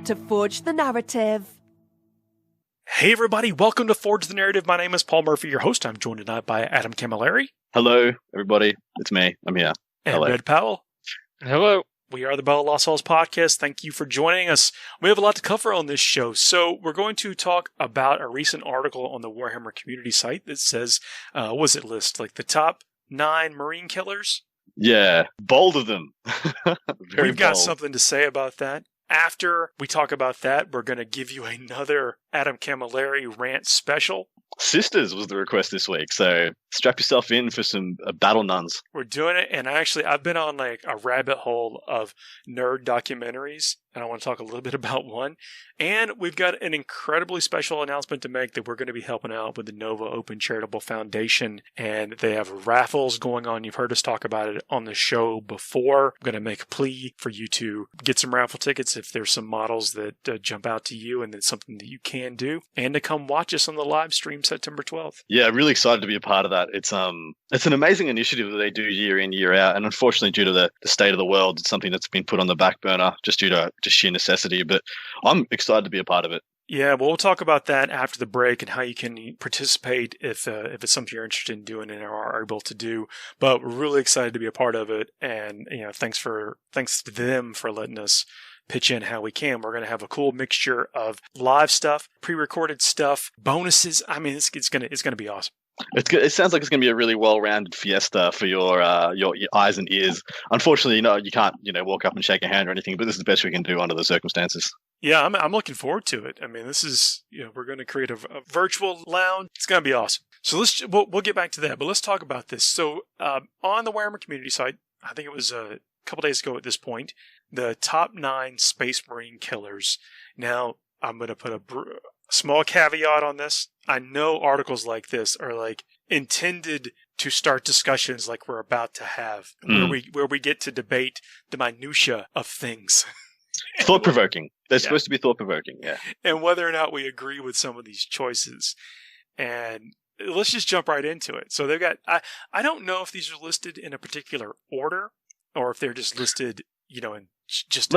to forge the narrative. Hey everybody, welcome to Forge the Narrative. My name is Paul Murphy, your host. I'm joined tonight by Adam Camilleri. Hello, everybody. It's me. I'm here. And Hello. Red Powell. Hello. We are the Battle of Lost Souls podcast. Thank you for joining us. We have a lot to cover on this show. So we're going to talk about a recent article on the Warhammer community site that says, what was it list? Like the top 9 Marine killers? Yeah, bold of them. We've got something to say about that. After we talk about that, we're going to give you another Adam Camilleri rant special. Sisters was the request this week, so strap yourself in for some battle nuns. We're doing it, and I've been on like a rabbit hole of nerd documentaries, and I want to talk a little bit about one. And we've got an incredibly special announcement to make that we're going to be helping out with the Nova Open Charitable Foundation, and they have raffles going on. You've heard us talk about it on the show before. I'm going to make a plea for you to get some raffle tickets if there's some models that jump out to you and it's something that you can do, and to come watch us on the live stream September 12th. Yeah, really excited to be a part of that. It's an amazing initiative that they do year in, year out, and unfortunately due to the state of the world, it's something that's been put on the back burner just due to just sheer necessity, but I'm excited to be a part of it. Yeah, well, we'll talk about that after the break and how you can participate if it's something you're interested in doing and are able to do. But we're really excited to be a part of it, and thanks to them for letting us pitch in how we can. We're going to have a cool mixture of live stuff, pre-recorded stuff, bonuses. I mean, it's going to be awesome. It sounds like it's going to be a really well-rounded fiesta for your eyes and ears. Unfortunately, you can't walk up and shake a hand or anything, but this is the best we can do under the circumstances. Yeah, I'm looking forward to it. I mean, this is we're going to create a virtual lounge. It's going to be awesome. So we'll get back to that, but let's talk about this. So on the Warhammer community site, I think it was a couple days ago at this point, the top 9 Space Marine killers. Now I'm going to put a small caveat on this. I know articles like this are like intended to start discussions like we're about to have, where we get to debate the minutia of things. Thought-provoking. They're supposed to be thought-provoking, yeah. And whether or not we agree with some of these choices. And let's just jump right into it. So they've got, I don't know if these are listed in a particular order or if they're just listed, in just...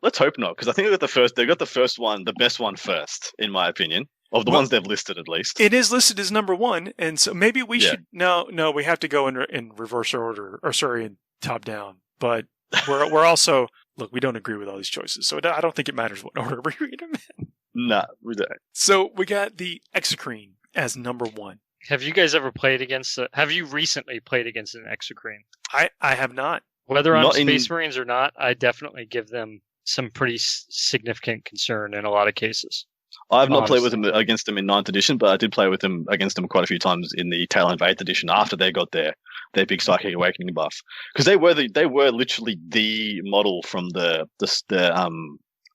Let's hope not, because I think they got the first one, the best one first, in my opinion, of the ones they've listed at least. It is listed as number 1, and so maybe we should... No, we have to go in reverse order, in top down. But we're also... Look, we don't agree with all these choices, so I don't think it matters what order we read them in. No, we don't. So we got the Exocrine as number 1. Have you guys ever played against... have you recently played against an Exocrine? I have not. Whether I'm Space Marines or not, I definitely give them some pretty significant concern in a lot of cases. I've not played with them against them in 9th edition, but I did play with them against them quite a few times in the tail end of 8th edition after they got their big Psychic Awakening buff, because they were literally the model from the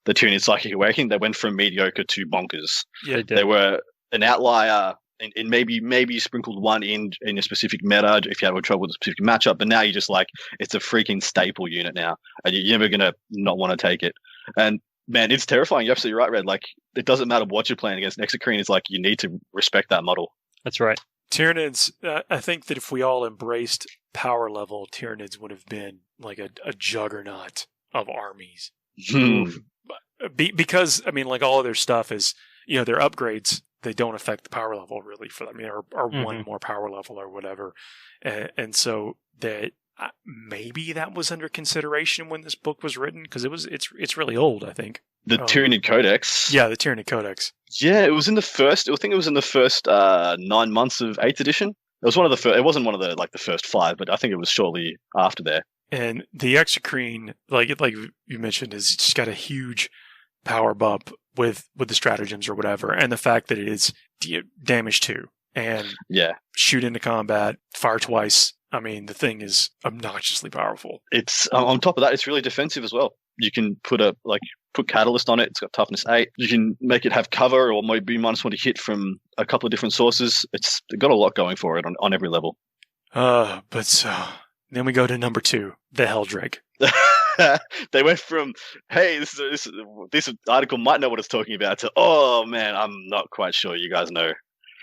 Tyranid Psychic Awakening. They went from mediocre to bonkers. Yeah, they were an outlier. And maybe you sprinkled one in a specific meta if you had trouble with a specific matchup, but now you're just like, it's a freaking staple unit now, and you're never going to not want to take it. And man, it's terrifying. You're absolutely right, Red. Like, it doesn't matter what you're playing against. Exocrine is like, you need to respect that model. That's right. Tyranids, I think that if we all embraced power level, Tyranids would have been like a juggernaut of armies. Because, I mean, like all of their stuff is, their upgrades, they don't affect the power level really for them, or one more power level or whatever. And so that maybe that was under consideration when this book was written, because it's really old, I think. The Tyranid Codex. Yeah, the Tyranid Codex. Yeah, it was in the first. I think it was in the first 9 months of 8th edition. It was one of the first. It wasn't one of the the first 5, but I think it was shortly after there. And the Exocrine, like you mentioned, has just got a huge power bump with the stratagems or whatever, and the fact that it is damage 2 and shoot into combat, fire twice. I mean, the thing is obnoxiously powerful. It's on top of that, it's really defensive as well. You can put catalyst on it. It's got toughness 8. You can make it have cover or maybe -1 to hit from a couple of different sources. It's got a lot going for it on every level. But so then we go to number 2, the Helldrake. They went from, hey, this article might know what it's talking about, to, oh man, I'm not quite sure you guys know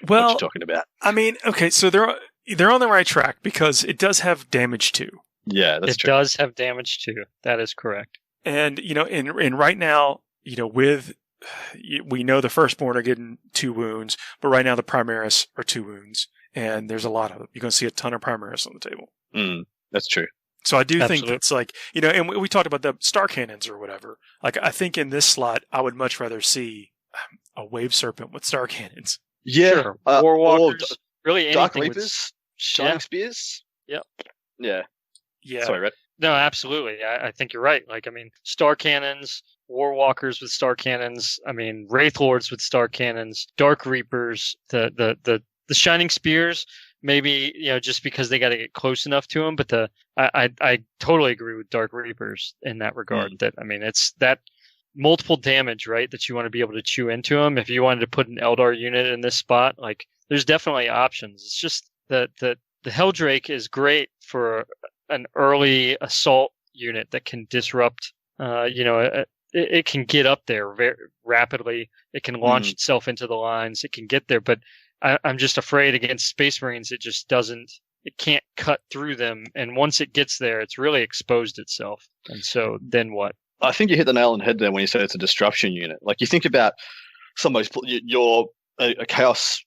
what you're talking about. I mean, okay, so they're on the right track because it does have damage 2. Yeah, that's true. It does have damage 2. That is correct. And, in right now, we know the firstborn are getting 2 wounds, but right now the Primaris are 2 wounds, and there's a lot of them. You're going to see a ton of Primaris on the table. That's true. So I do Absolutely. think it's like, and we talked about the star cannons or whatever. Like, I think in this slot, I would much rather see a Wave Serpent with star cannons. Yeah. Sure. Warwalkers, really anything Dark with Reapers, Shining Spears. Yep. Yeah. Yeah. Sorry, Red. No, absolutely. I think you're right. Like, I mean, star cannons, Warwalkers with star cannons. I mean, Wraith Lords with star cannons, Dark Reapers, the Shining Spears. Maybe just because they got to get close enough to them. But I totally agree with Dark Reapers in that regard. That I mean, it's that multiple damage, right? That you want to be able to chew into them. If you wanted to put an Eldar unit in this spot, like there's definitely options. It's just that the Helldrake is great for an early assault unit that can disrupt. It can get up there very rapidly. It can launch itself into the lines. It can get there, but I'm just afraid against Space Marines, it can't cut through them. And once it gets there, it's really exposed itself. And so then what? I think you hit the nail on the head there when you said it's a disruption unit. Like, you think about you're a Chaos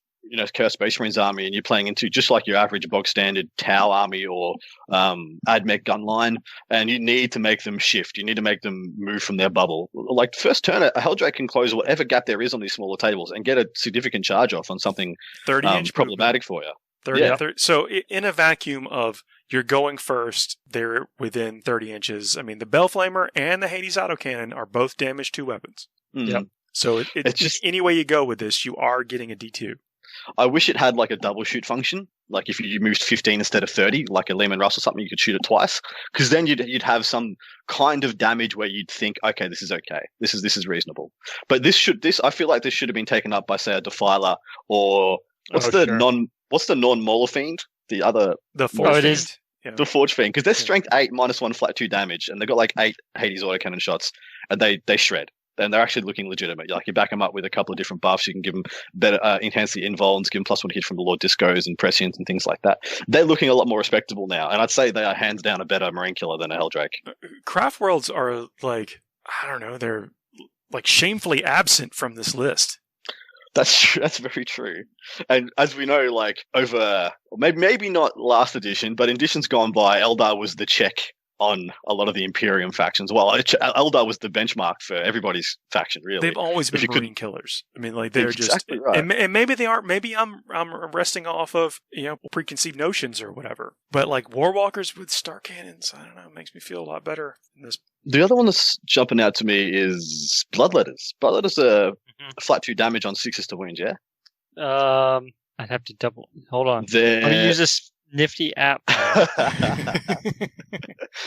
Space Marines army, and you're playing into just like your average bog standard Tau army or AdMech gun line, and you need to make them shift. You need to make them move from their bubble. Like, first turn, a Helldrake can close whatever gap there is on these smaller tables and get a significant charge off on something 30-inch problematic for you. 30. So in a vacuum of you're going first, they're within 30 inches. I mean, the Bellflamer and the Hades autocannon are both damaged 2 weapons. Yep. So it's just any way you go with this, you are getting a D2. I wish it had like a double shoot function. Like, if you moved 15 instead of 30, like a Lehman Russ or something, you could shoot it twice. Because then you'd have some kind of damage where you'd think, okay, this is okay. This is reasonable. But I feel like this should have been taken up by, say, a Defiler or what's the non-Mauler Fiend? The Forge it is. Yeah. The Forge Fiend. Because they're strength 8, -1 flat 2 damage, and they've got like 8 Hades autocannon shots, and they shred. And they're actually looking legitimate. Like, you back them up with a couple of different buffs. You can give them better, enhance the invulns, give them +1 hit from the Lord Discos and Prescience and things like that. They're looking a lot more respectable now. And I'd say they are hands down a better Marine killer than a Helldrake. Craft Worlds are like, I don't know, they're like shamefully absent from this list. That's true. That's very true. And as we know, like, over maybe not last edition, but in editions gone by, Eldar was the check on a lot of the Imperium factions. Well, Eldar was the benchmark for everybody's faction, really. They've always been Marine killers. I mean, like, they're exactly just, right. and maybe they aren't. Maybe I'm resting off of preconceived notions or whatever. But like Warwalkers with star cannons, I don't know, it makes me feel a lot better in this. The other one that's jumping out to me is Bloodletters. Bloodletters are flat 2 damage on 6s to wound. Yeah. I'd have to hold on. They're... I'm gonna use this nifty app.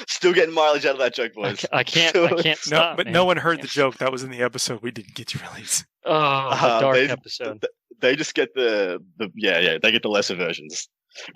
Still getting mileage out of that joke, boys. I can't stop. But man. no one heard the joke. That was in the episode we didn't get to release. Oh, the dark episode. They just get they get the lesser versions.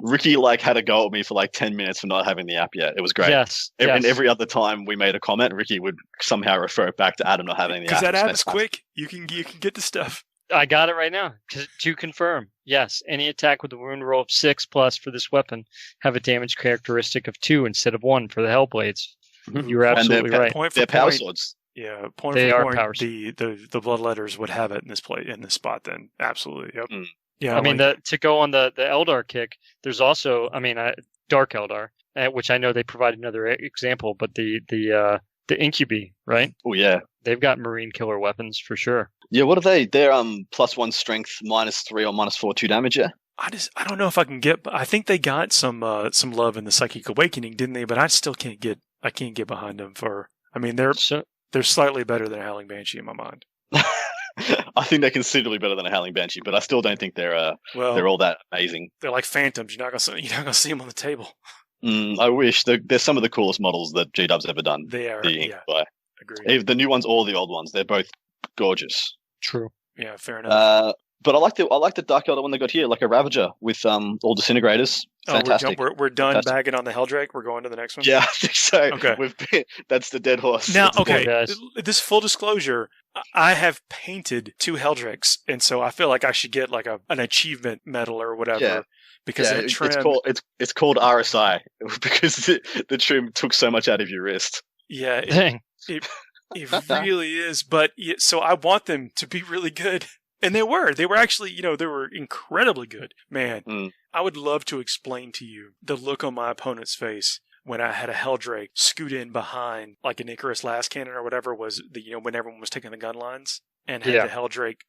Ricky had a go at me for 10 minutes for not having the app yet. It was great. Yes. And every other time we made a comment, Ricky would somehow refer it back to Adam not having the app. Because that app is quick. You can get the stuff. I got it right now to confirm. Yes, any attack with a wound roll of 6+ for this weapon have a damage characteristic of 2 instead of 1 for the Hellblades. Mm-hmm. You were absolutely right. They're power swords. Yeah, point they for are point, power the Bloodletters would have it in this spot. Then absolutely, yep. Yeah, I mean, to go on the Eldar kick, there's also, Dark Eldar, which I know they provide another example, but the Incubi, right? Oh yeah, they've got Marine killer weapons for sure. Yeah, what are they? They're +1 strength, -3 or -4 2 damage. Yeah. I don't know if I can get. I think they got some love in the Psychic Awakening, didn't they? But I still can't get. I can't get behind them for. I mean, they're slightly better than a Howling Banshee in my mind. I think they're considerably better than a Howling Banshee, but I still don't think they're all that amazing. They're like phantoms. You're not gonna see them on the table. I wish. They're some of the coolest models that G-Dub's ever done. They are. Yeah. Agreed. The new ones or the old ones, they're both gorgeous. True. Yeah, fair enough. But I like the Dark Elder one they got here, like a Ravager with all disintegrators. Fantastic. We're done bagging on the Helldrake. We're going to the next one. Yeah, I think so. Okay. That's the dead horse. Now, okay. This full disclosure, I have painted 2 Helldrakes, and so I feel like I should get an achievement medal or whatever. Yeah. Because that trim... it's called RSI because the trim took so much out of your wrist. Yeah. It really is. But so I want them to be really good. And they were. They were actually, they were incredibly good. Man, I would love to explain to you the look on my opponent's face when I had a Helldrake scoot in behind, like an Icarus last cannon or whatever was when everyone was taking the gun lines, and had the Helldrake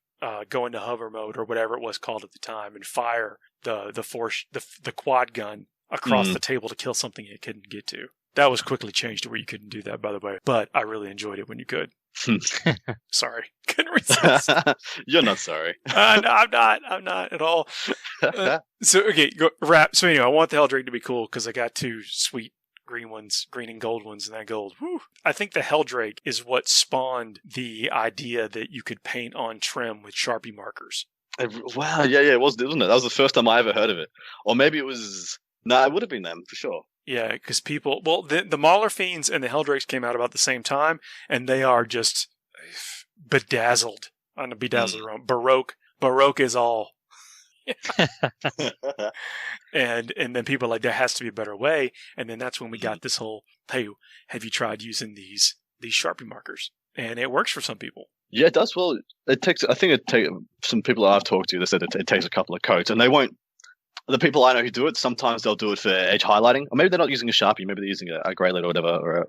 go into hover mode or whatever it was called at the time and fire the quad gun across the table to kill something it couldn't get to. That was quickly changed to where you couldn't do that, by the way. But I really enjoyed it when you could. Sorry, couldn't resist. You're not sorry. I'm not at all. So wrap. So anyway, I want the Helldrake to be cool because I got two sweet green ones, green and gold ones, and that gold. Whew. I think the Helldrake is what spawned the idea that you could paint on trim with Sharpie markers. Wow, yeah, it was, wasn't it? That was the first time I ever heard of it. Or maybe it was. No, it would have been them for sure. Yeah, because the Mauler Fiends and the Helldrakes came out about the same time, and they are just bedazzled. I'm gonna bedazzled wrong. Baroque is all. and then people are like, there has to be a better way, and then that's when we got this whole, hey, have you tried using these Sharpie markers? And it works for some people. Yeah, it does. Well, it takes. I think it takes some people I've talked to. They said it takes a couple of coats, and they won't. The people I know who do it, sometimes they'll do it for edge highlighting, or maybe they're not using a Sharpie, maybe they're using a grey lead or whatever, or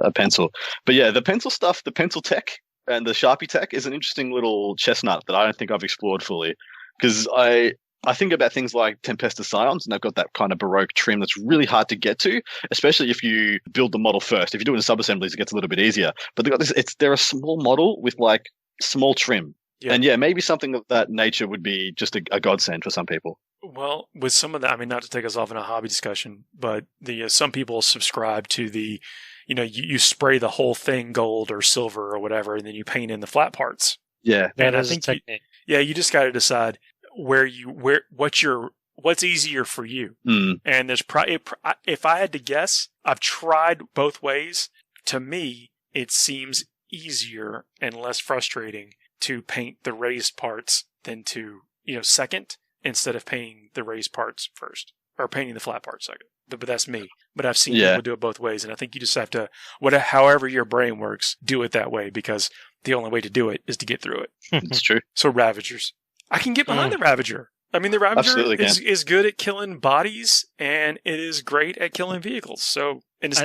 a pencil. But yeah, the pencil stuff, the pencil tech and the Sharpie tech is an interesting little chestnut that I don't think I've explored fully. Because I think about things like Tempestus Scions, and they've got that kind of Baroque trim that's really hard to get to, especially if you build the model first. If you do it in sub-assemblies, it gets a little bit easier. But they've got this, they're a small model with like small trim. Yeah. And yeah, maybe something of that nature would be just a godsend for some people. Well, with some of that, I mean, not to take us off in a hobby discussion, but some people subscribe to the, you spray the whole thing gold or silver or whatever, and then you paint in the flat parts. Yeah, and I think you just got to decide what's easier for you. And there's if I had to guess, I've tried both ways. To me, it seems easier and less frustrating to paint the raised parts than to, second, instead of painting the raised parts first, or painting the flat parts second. But that's me. But I've seen people do it both ways, and I think you just have to, however your brain works, do it that way, because the only way to do it is to get through it. It's true. So Ravagers. I can get behind the Ravager. I mean, the Ravager is good at killing bodies, and it is great at killing vehicles. So, and it's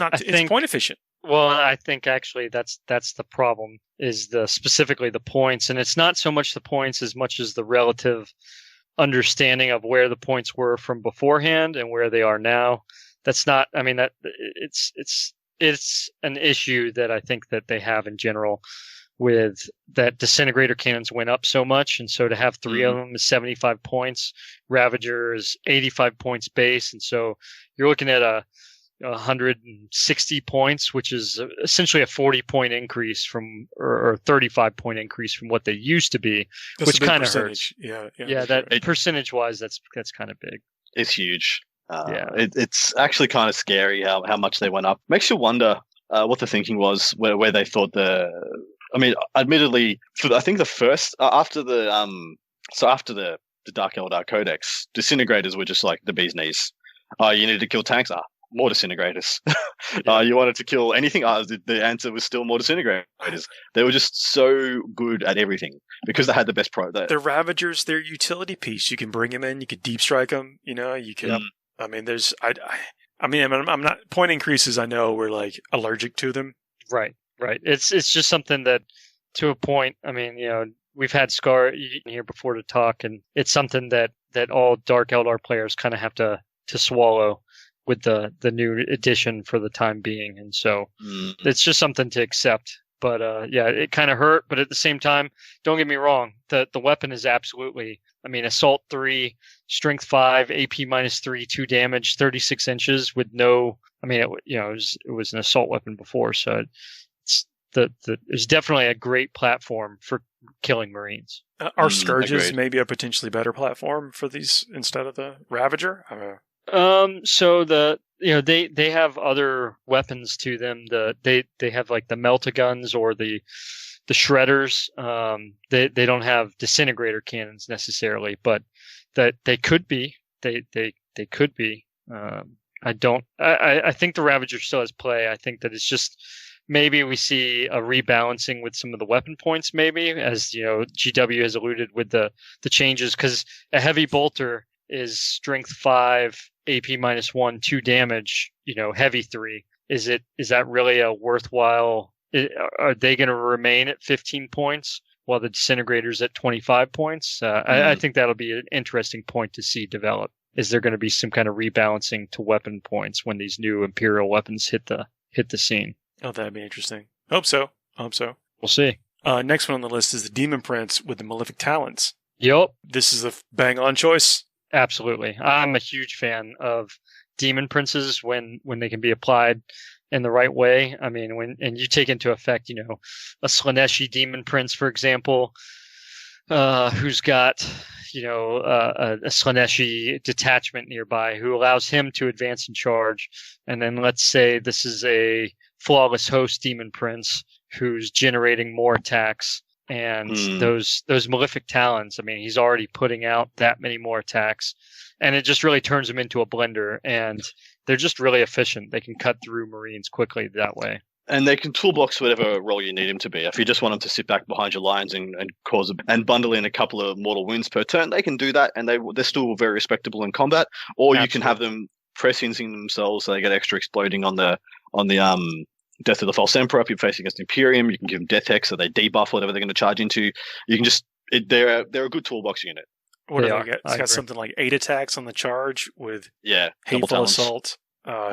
point efficient. Well, I think actually that's the problem, is specifically the points, and it's not so much the points as much as the relative understanding of where the points were from beforehand and where they are now. That's not. I mean, that it's an issue that I think that they have in general, with that disintegrator cannons went up so much, and so to have three of them is 75 points. Ravager is 85 points base, and so you're looking at 160 points, which is essentially a 40-point increase or 35-point increase from what they used to be, which kind of hurts. Yeah. That percentage-wise, that's kind of big. It's huge. It's actually kind of scary how much they went up. Makes you wonder what the thinking was, where they thought I mean, admittedly, I think the first after the Dark Eldar Codex, disintegrators were just like the bee's knees. You needed to kill tanks. More disintegrators. You wanted to kill anything? The answer was still more disintegrators. They were just so good at everything because they had the best The Ravagers, they're utility piece. You can bring them in. You could deep strike them. You can. I mean, I'm not point increases. I know we're like allergic to them. Right. It's just something that, to a point. I mean, we've had Scar here before to talk, and it's something that all Dark Eldar players kind of have to swallow with the new edition for the time being. And so it's just something to accept. But it kind of hurt. But at the same time, don't get me wrong, the weapon is absolutely, I mean, Assault 3, Strength 5, AP -3, 2 damage, 36 inches with no, I mean, it was an assault weapon before. So it's definitely a great platform for killing Marines. Are Scourges maybe a potentially better platform for these instead of the Ravager? So they have other weapons to them. They have like the melta-guns or the shredders. They don't have disintegrator cannons necessarily, but that they could be. They could be. I think the Ravager still has play. I think that it's just maybe we see a rebalancing with some of the weapon points, maybe, as GW has alluded with the changes, because a heavy bolter is strength 5, AP -1, 2 damage, heavy 3. Is that really a worthwhile? Are they going to remain at 15 points while the disintegrator's at 25 points? I think that'll be an interesting point to see develop. Is there going to be some kind of rebalancing to weapon points when these new Imperial weapons hit the scene? Oh, that'd be interesting. Hope so. We'll see. Next one on the list is the Demon Prince with the Malefic Talons. Yep. This is a bang-on choice. Absolutely. I'm a huge fan of Demon Princes when they can be applied in the right way. I mean, and you take into effect, a Slaneshi Demon Prince, for example, who's got, a Slaneshi detachment nearby who allows him to advance and charge. And then let's say this is a Flawless Host Demon Prince who's generating more attacks. And those Malefic Talons, I mean, he's already putting out that many more attacks. And it just really turns them into a blender. And they're just really efficient. They can cut through Marines quickly that way. And they can toolbox whatever role you need him to be. If you just want him to sit back behind your lines and bundle in a couple of mortal wounds per turn, they can do that, and they're still very respectable in combat. Or you can have them prescience themselves so they get extra exploding on the Death of the False Emperor. If you're facing against Imperium, you can give them Death Hex so they debuff whatever they're going to charge into. You can just they're a good toolbox unit. What do they get? It's got something like 8 attacks on the charge with Hateful Assault,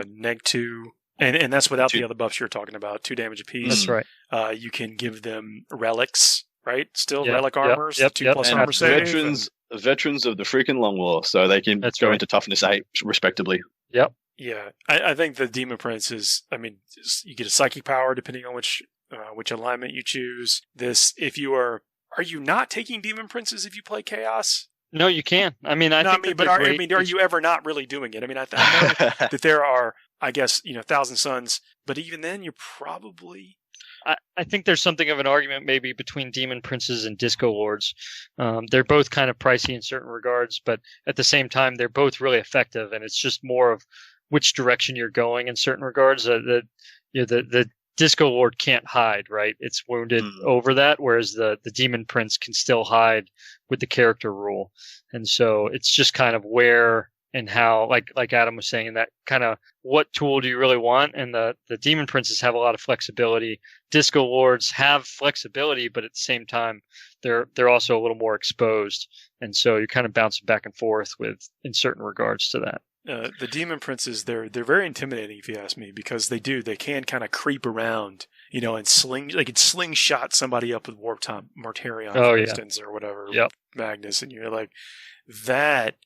Neg 2. And that's without the other buffs you're talking about. 2 damage apiece. That's right. You can give them relics, right? Still relic armors, 2+ armor save. Veterans of the freaking Long War, so they can go into toughness 8 respectively. Yep. Yeah, I think the Demon Prince is. I mean, you get a psychic power depending on which alignment you choose. Are you not taking Demon Princes if you play Chaos? No, you can. I mean, are you ever not really doing it? I mean, I know that there are, I guess, Thousand Suns, but even then, you're probably. I think there's something of an argument maybe between Demon Princes and Disco Lords. They're both kind of pricey in certain regards, but at the same time, they're both really effective, and it's just more of which direction you're going in certain regards. The Disco Lord can't hide, right? It's wounded over that, whereas the Demon Prince can still hide with the character rule. And so it's just kind of where and how, like Adam was saying, that kind of what tool do you really want? And the Demon Princes have a lot of flexibility. Disco Lords have flexibility, but at the same time, they're also a little more exposed. And so you're kind of bouncing back and forth in certain regards to that. The Demon Princes, they're very intimidating if you ask me, because they can kind of creep around, and they can slingshot somebody up with Warp Time, Mortarion, for instance, or whatever, Magnus, and you're like, that,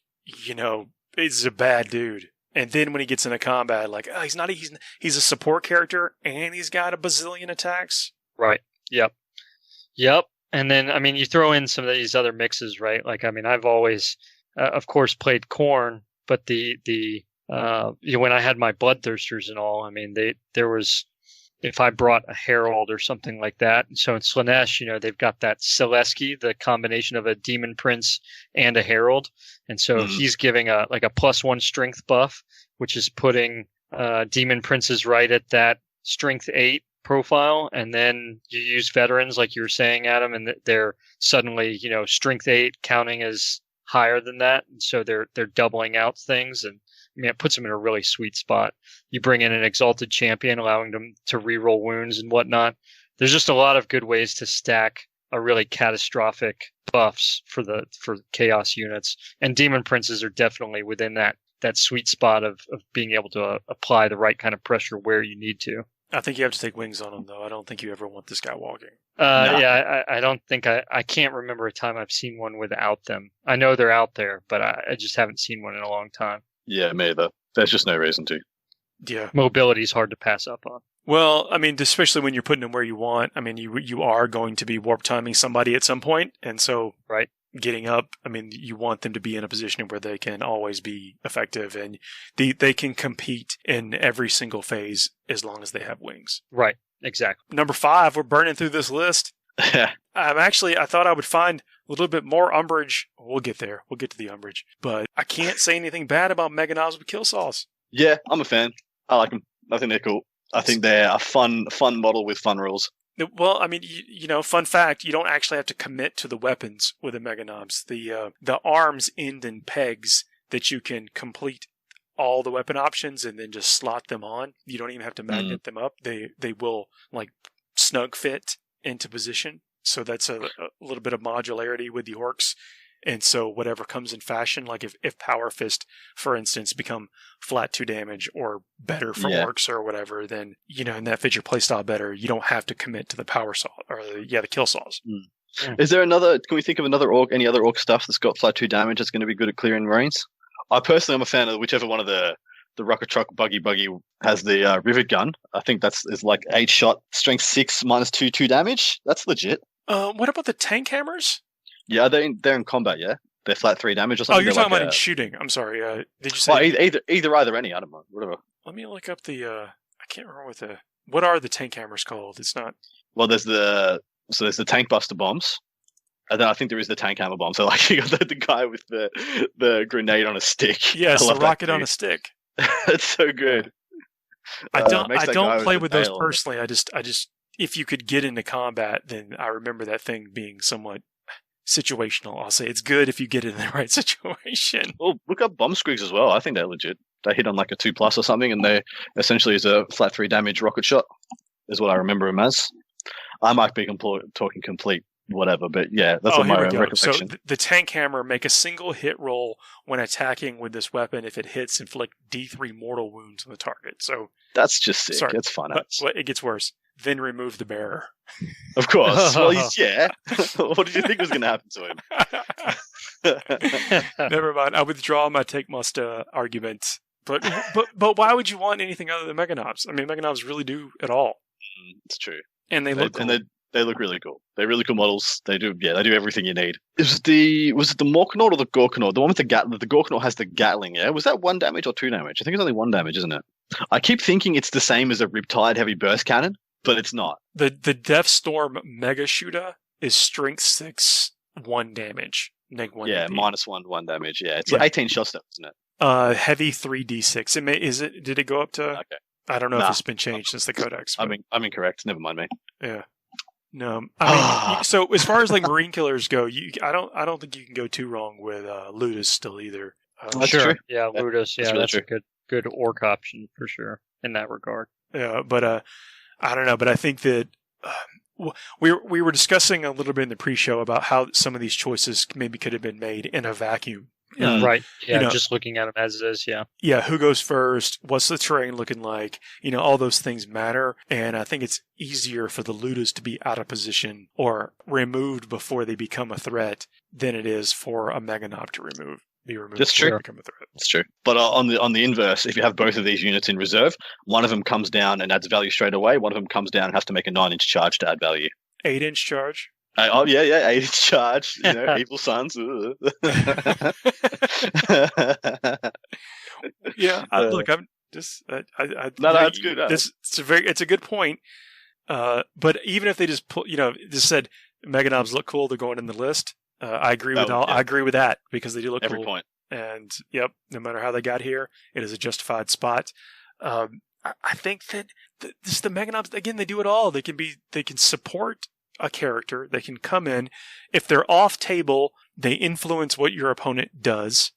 is a bad dude. And then when he gets into combat, like, he's a support character and he's got a bazillion attacks. Right. Yep. And then, I mean, you throw in some of these other mixes, right? Like, I mean, I've always, of course, played Khorne. But when I had my Bloodthirsters and all, I mean, there was, if I brought a Herald or something like that. And so in Slaanesh, they've got that Selesky, the combination of a Demon Prince and a Herald. And so he's giving a +1 strength buff, which is putting Demon Princes right at that strength 8 profile. And then you use veterans, like you were saying, Adam, and they're suddenly, strength 8 counting as higher than that, and so they're doubling out things, and I mean, it puts them in a really sweet spot. You bring in an Exalted Champion, allowing them to reroll wounds and whatnot. There's just a lot of good ways to stack a really catastrophic buffs for Chaos units, and Demon Princes are definitely within that sweet spot of being able to apply the right kind of pressure where you need to. I think you have to take wings on him, though. I don't think you ever want this guy walking. No. Yeah, I don't think I can't remember a time I've seen one without them. I know they're out there, but I just haven't seen one in a long time. Yeah, me either. There's just no reason to. Yeah. Mobility is hard to pass up on. Well, I mean, especially when you're putting them where you want. I mean, you are going to be warp timing somebody at some point, and so right. Getting up, I mean, you want them to be in a position where they can always be effective, and they can compete in every single phase as long as they have wings. Right, exactly. Number 5, we're burning through this list. I thought I would find a little bit more umbrage. We'll get there. We'll get to the umbrage. But I can't say anything bad about Meganobs with kill saws. Yeah, I'm a fan. I like them. I think they're cool. I think they're a fun model with fun rules. Well, I mean, fun fact: you don't actually have to commit to the weapons with the Meganobs. The arms end in pegs that you can complete all the weapon options and then just slot them on. You don't even have to magnet them up. They will like snug fit into position. So that's a little bit of modularity with the orcs. And so whatever comes in fashion, like if Power Fist, for instance, become flat 2 damage or better for orcs or whatever, then, and that fits your playstyle better, you don't have to commit to the power saw or the kill saws. Is there can we think of any other orc stuff that's got flat 2 damage that's going to be good at clearing Marines? I personally am a fan of whichever one of the rocket truck buggy has the rivet gun. I think is like 8 shot, strength 6 -2 damage. That's legit. What about the tank hammers? Yeah, they're in combat. Yeah, they're flat 3 damage or something. Oh, you're talking about in shooting. I'm sorry. Did you say? Well, either any. I don't know. Whatever. Let me look up the. I can't remember what are the tank hammers called? It's not. Well, there's the tank buster bombs, and then I think there is the tank hammer bomb. So like you got the guy with the grenade on a stick. Yes, the rocket on a stick. That's so good. I don't play with those personally. I just if you could get into combat, then I remember that thing being somewhat situational. I'll say it's good if you get in the right situation. Well, look up bomb squigs as well. I think they're legit. They hit on like a 2+ or something, and they essentially is a flat 3 damage rocket shot, is what I remember them as. I might be talking complete whatever, but yeah, that's what my recollection. So the tank hammer, make a single hit roll when attacking with this weapon. If it hits, inflict D3 mortal wounds on the target. So that's just sick. Sorry, it's fun. But it gets worse. Then remove the bearer. Of course. Well, yeah. What did you think was going to happen to him? Never mind. I withdraw my take must argument. But why would you want anything other than Meganobs? I mean, Meganobs really do it all. It's true. And they look cool. And they look really cool. They're really cool models. They do everything you need. Was it the Morkanaut or the Gorkanaut? The one with the Gorkanaut has the Gatling, yeah? Was that 1 damage or 2 damage? I think it's only 1 damage, isn't it? I keep thinking it's the same as a Riptide heavy burst cannon, but it's not. The Deathstorm Mega Shooter is strength 6, 1 damage. -1. Yeah, -1 damage. Yeah, it's like 18 shots, though, isn't it? Heavy 3d6. Did it go up to? Okay. I don't know if it's been changed since the Codex. But... I'm incorrect. Never mind me. Yeah. No. I mean, so as far as like Marine killers go, I don't think you can go too wrong with Ludus still either. That's true. Yeah, Ludus. Yeah, that's a good orc option for sure in that regard. Yeah, but I don't know. But I think that we were discussing a little bit in the pre-show about how some of these choices maybe could have been made in a vacuum. Right. Yeah, just looking at them as it is, yeah. Yeah, who goes first? What's the terrain looking like? All those things matter. And I think it's easier for the Ludus to be out of position or removed before they become a threat than it is for a Meganob to be removed. That's true. Become a threat. That's true. But on the inverse, if you have both of these units in reserve, one of them comes down and adds value straight away. One of them comes down and has to make a 9-inch charge to add value. 8-inch charge? 8-inch charge. Evil sons. Yeah, look, I'm just. No, that's good. It's a good point. But even if they just just said Meganobs look cool, they're going in the list. I agree with I agree with that because they do look every cool. point. And no matter how they got here, it is a justified spot. I think that the Meganobs again, they do it all. They can support a character. They can come in. If they're off table, they influence what your opponent does.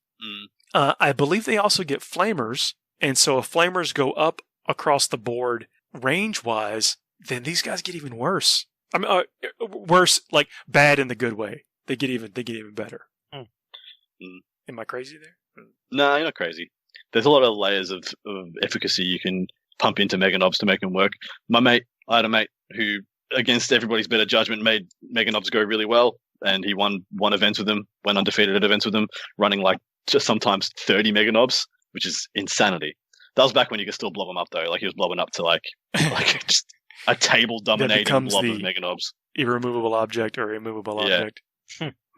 I believe they also get flamers. And so if flamers go up across the board range-wise, then these guys get even worse. I mean, worse, like bad in the good way. They get even better. Am I crazy there? No, you're not crazy. There's a lot of layers of efficacy you can pump into Meganobs to make them work. I had a mate who, against everybody's better judgment, made Meganobs go really well, and he won events with them, went undefeated at events with them, running like just sometimes 30 Meganobs, which is insanity. That was back when you could still blow them up, though. Like, he was blowing up to like just a table-dominating blob of Meganobs. Irremovable object or immovable object.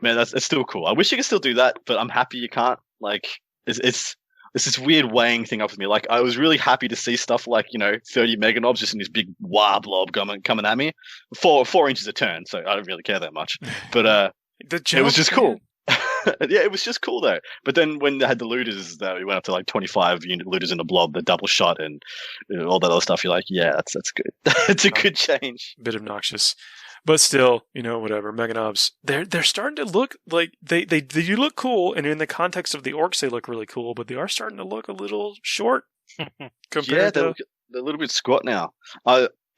Man, it's still cool. I wish you could still do that, but I'm happy you can't. Like, it's this weird weighing thing up with me. Like, I was really happy to see stuff like, 30 Meganobs just in this big wah blob coming at me. 4 inches a turn, so I don't really care that much. But it was just cool. Yeah, it was just cool though. But then when they had the looters, we went up to like 25 unit looters in a blob, the double shot, and all that other stuff. You're like, yeah, that's good. It's a good change. Bit obnoxious. But still, whatever. Meganobs, they're starting to look like they do look cool, and in the context of the orcs, they look really cool. But they are starting to look a little short compared to. They're a little bit squat now.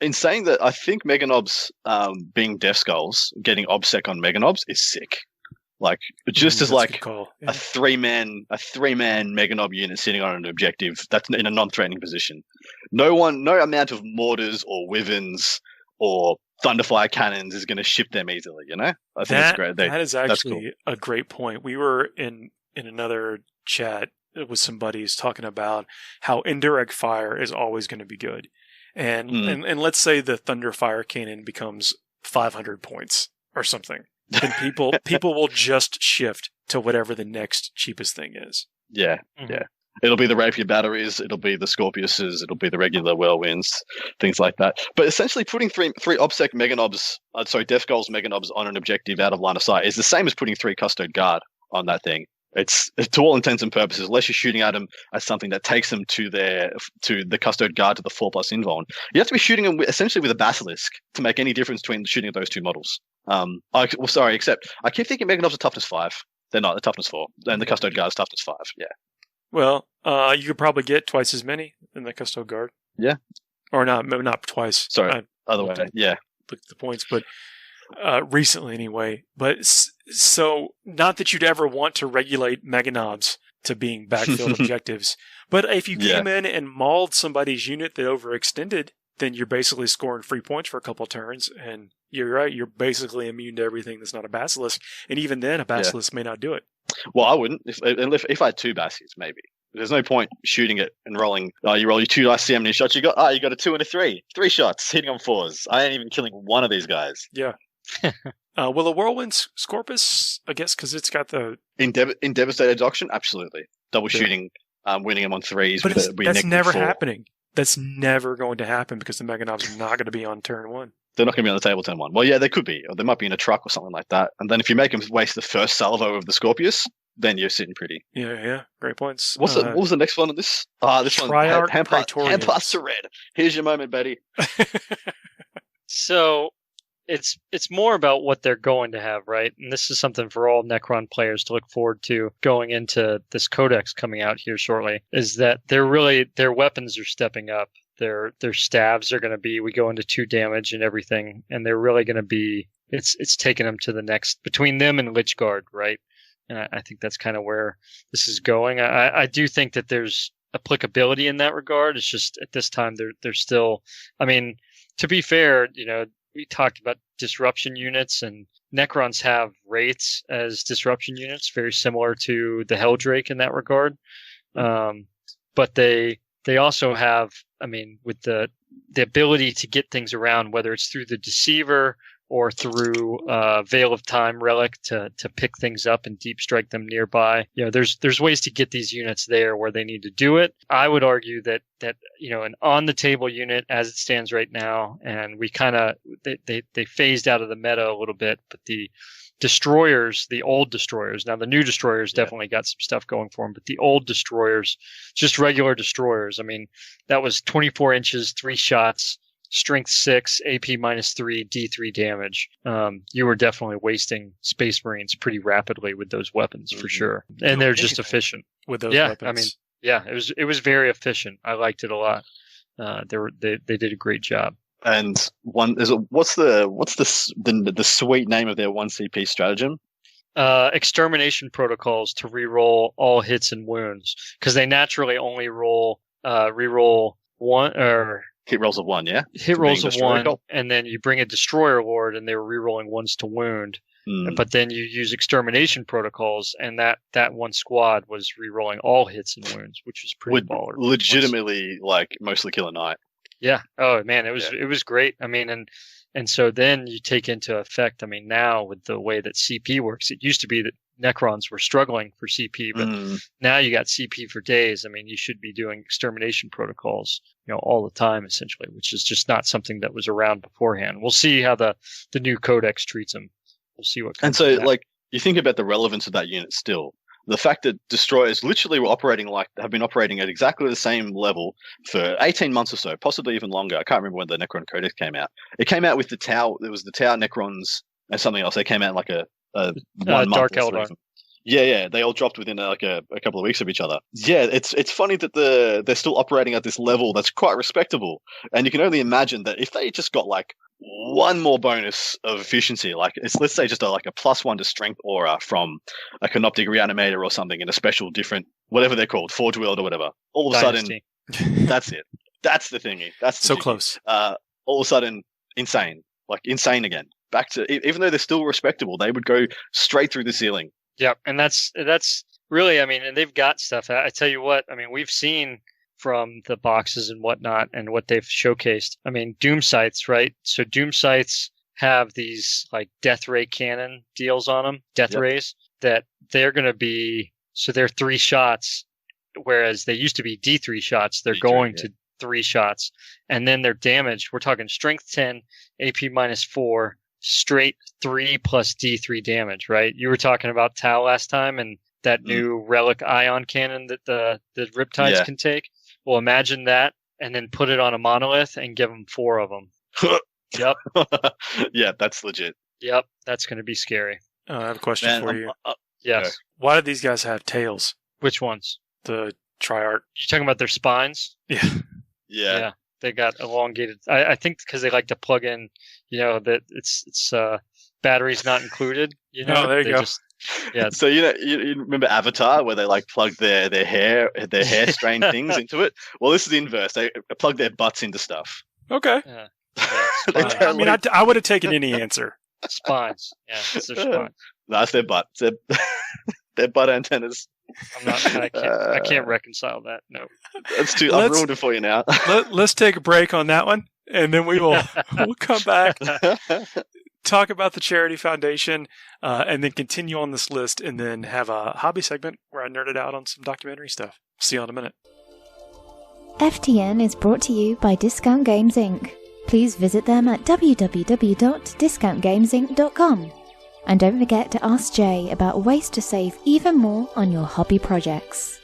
In saying that, I think Meganobs being Death Skulls, getting OBSEC on Meganobs is sick. Like just as like a three-man Meganob unit sitting on an objective that's in a non-threatening position. No amount of mortars or wyverns or Thunderfire cannons is going to ship them easily, I think it's great. That is actually a great point. We were in another chat with some buddies talking about how indirect fire is always going to be good. And let's say the Thunderfire cannon becomes 500 points or something. Then people will just shift to whatever the next cheapest thing is. Yeah, yeah. It'll be the Rapier batteries, it'll be the Scorpiuses, it'll be the regular Whirlwinds, things like that. But essentially putting three OBSEC Meganobs, Death Skulls Meganobs on an objective out of line of sight is the same as putting 3 Custode Guard on that thing. It's to all intents and purposes, unless you're shooting at them as something that takes them to the Custode Guard to the 4+ invuln. You have to be shooting them essentially with a Basilisk to make any difference between shooting at those two models. Except I keep thinking Meganobs are toughness 5. They're not. They're toughness 4. And the Custode Guard is toughness 5. Yeah. Well, you could probably get twice as many in the Custode Guard. Yeah. Or not, maybe not twice. Sorry, other way. Yeah. Look at the points, but recently anyway. But so, not that you'd ever want to regulate Meganobs to being backfield objectives, but if you came in and mauled somebody's unit that overextended, then you're basically scoring free points for a couple of turns, and you're right, you're basically immune to everything that's not a Basilisk, and even then a Basilisk may not do it. Well, I wouldn't. If I had 2 Bassies, maybe. There's no point shooting it and rolling. You roll your 2 dice, see how many shots you got. You got a 2 and a 3. 3 shots, hitting on 4s. I ain't even killing one of these guys. Yeah. Will a Whirlwind Scorpus, I guess, because it's got the... In Devastator's auction? Absolutely. Double shooting, winning them on 3s. But that's never happening. That's never going to happen because the Meganobs are not going to be on turn 1. They're not going to be on the table turn 1. Well, yeah, they could be. Or they might be in a truck or something like that. And then if you make them waste the first salvo of the Scorpius, then you're sitting pretty. Yeah. Great points. What was the next one on this? This one. Hand pass to red. Here's your moment, Betty. So it's more about what they're going to have, right? And this is something for all Necron players to look forward to going into this codex coming out here shortly, is that their weapons are stepping up. Their staves are going to be, we go into 2 damage and everything, and they're really going to be, it's taking them to the next, between them and Lichguard, right? And I think that's kind of where this is going. I do think that there's applicability in that regard. It's just at this time they're still, I mean, to be fair, we talked about disruption units, and Necrons have Wraiths as disruption units, very similar to the Helldrake in that regard. But they also have, I mean, with the ability to get things around, whether it's through the Deceiver or through Veil of Time Relic to pick things up and deep strike them nearby. There's ways to get these units there where they need to do it. I would argue that an on the table unit as it stands right now, and we kind of they phased out of the meta a little bit, but the destroyers, the old destroyers, now the new destroyers definitely got some stuff going for them, but the old destroyers, just regular destroyers, I mean, that was 24 inches, 3 shots, strength 6, AP -3, D3 damage. You were definitely wasting Space Marines pretty rapidly with those weapons for sure. And they're just efficient with those weapons. I mean, it was very efficient. I liked it a lot. They did a great job. And what's the sweet name of their 1 CP stratagem? Extermination protocols to reroll all hits and wounds, because they naturally only reroll 1 or hit rolls of 1, yeah? Hit rolls of 1, and then you bring a Destroyer Lord, and they were rerolling 1s to wound. But then you use extermination protocols, and that 1 squad was rerolling all hits and wounds, which was pretty baller. Legitimately, mostly kill a knight. Yeah. Oh man, it was great. I mean, and so then you take into effect. I mean, now with the way that CP works, it used to be that Necrons were struggling for CP, but now you got CP for days. I mean, you should be doing extermination protocols, all the time essentially, which is just not something that was around beforehand. We'll see how the new codex treats them. We'll see what comes. And so, you think about the relevance of that unit still. The fact that destroyers literally have been operating at exactly the same level for 18 months or so, possibly even longer. I can't remember when the Necron Codex came out. It came out with the Tau. There was the Tau Necrons and something else. They came out in like a 1 month. Dark Eldar. Yeah. They all dropped within a couple of weeks of each other. Yeah, it's funny that they're still operating at this level that's quite respectable. And you can only imagine that if they just got like one more bonus of efficiency, like let's say just a +1 to strength aura from a Canoptic Reanimator or something in a special different, whatever they're called, Forge World or whatever. All of a sudden, that's it. That's the thingy. That's the So thingy. close. All of a sudden, insane. Like insane again. Back to, even though they're still respectable, they would go straight through the ceiling. Yep, and that's really, I mean, and they've got stuff. I tell you what, I mean, we've seen from the boxes and whatnot and what they've showcased. I mean, Doom Sights, right? So Doom Sights have these like death ray cannon deals on them, death rays, that they're going to be, so they're 3 shots, whereas they used to be D3 shots. They're going to 3 shots. And then their damage, we're talking strength 10, AP -4, straight 3 plus D3 damage, right? You were talking about Tau last time and that new relic ion cannon that the Riptides can take. Well, imagine that and then put it on a monolith and give them 4 of them. Yep. Yeah, that's legit. Yep, that's going to be scary. I have a question for you. Yes. Why do these guys have tails? Which ones? The Triarch. You talking about their spines? Yeah. They got elongated. I think because they like to plug in, that it's batteries not included. Oh, there you go. So you remember Avatar where they like plug their hair strain things into it? Well, this is the inverse. They plug their butts into stuff. Okay. Yeah. I mean, I would have taken any answer. Spines. Yeah, it's their spines. No, that's their butt. It's their butt antennas. I can't reconcile that. No. That's too. I've ruined it for you now. Let's take a break on that one, and then we'll come back, talk about the charity foundation, and then continue on this list, and then have a hobby segment where I nerded out on some documentary stuff. See you in a minute. FTN is brought to you by Discount Games Inc. Please visit them at www.discountgamesinc.com. And don't forget to ask Jay about ways to save even more on your hobby projects.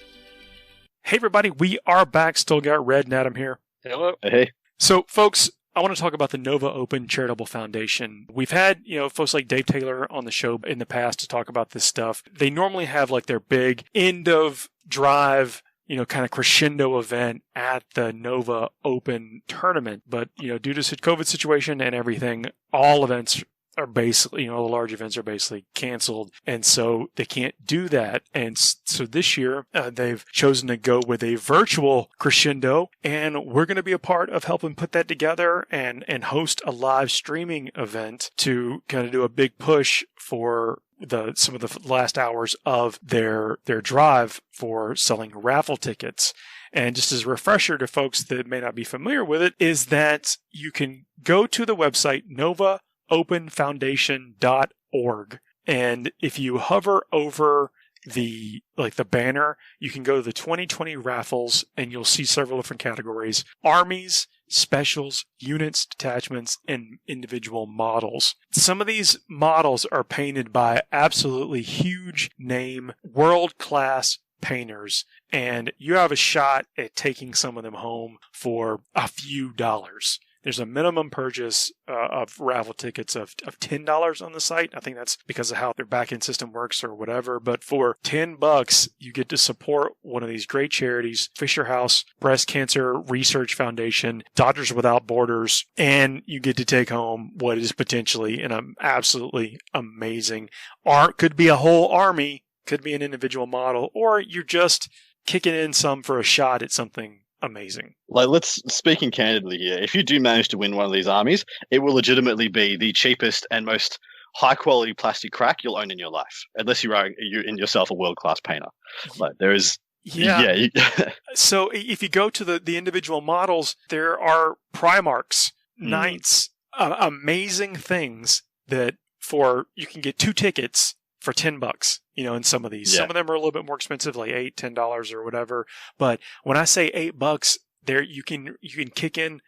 Hey everybody, we are back. Still got Red and Adam here. Hello. Hey. So folks, I want to talk about the Nova Open Charitable Foundation. We've had, folks like Dave Taylor on the show in the past to talk about this stuff. They normally have like their big end of drive, kind of crescendo event at the Nova Open tournament. But, due to the COVID situation and everything, all events are basically, the large events are basically canceled. And so they can't do that. And so this year, they've chosen to go with a virtual crescendo. And we're going to be a part of helping put that together and host a live streaming event to kind of do a big push for some of the last hours of their drive for selling raffle tickets. And just as a refresher to folks that may not be familiar with it, is that you can go to the website novaopenfoundation.org. And if you hover over the banner, you can go to the 2020 raffles and you'll see several different categories: armies, specials, units, detachments, and individual models. Some of these models are painted by absolutely huge name, world-class painters, and you have a shot at taking some of them home for a few dollars. There's a minimum purchase of raffle tickets of $10 on the site. I think that's because of how their back-end system works or whatever. But for $10, you get to support one of these great charities: Fisher House Breast Cancer Research Foundation, Doctors Without Borders, and you get to take home what is potentially an absolutely amazing art. Could be a whole army, could be an individual model, or you're just kicking in some for a shot at something amazing. Speaking candidly here, if you do manage to win one of these armies, it will legitimately be the cheapest and most high quality plastic crack you'll own in your life, unless you're in yourself a world-class painter. There is So if you go to the individual models, there are Primarchs, Knights, amazing things that you can get 2 tickets for $10, in some of these. Some of them are a little bit more expensive, like $8, $10 or whatever. But when I say $8, there you can kick in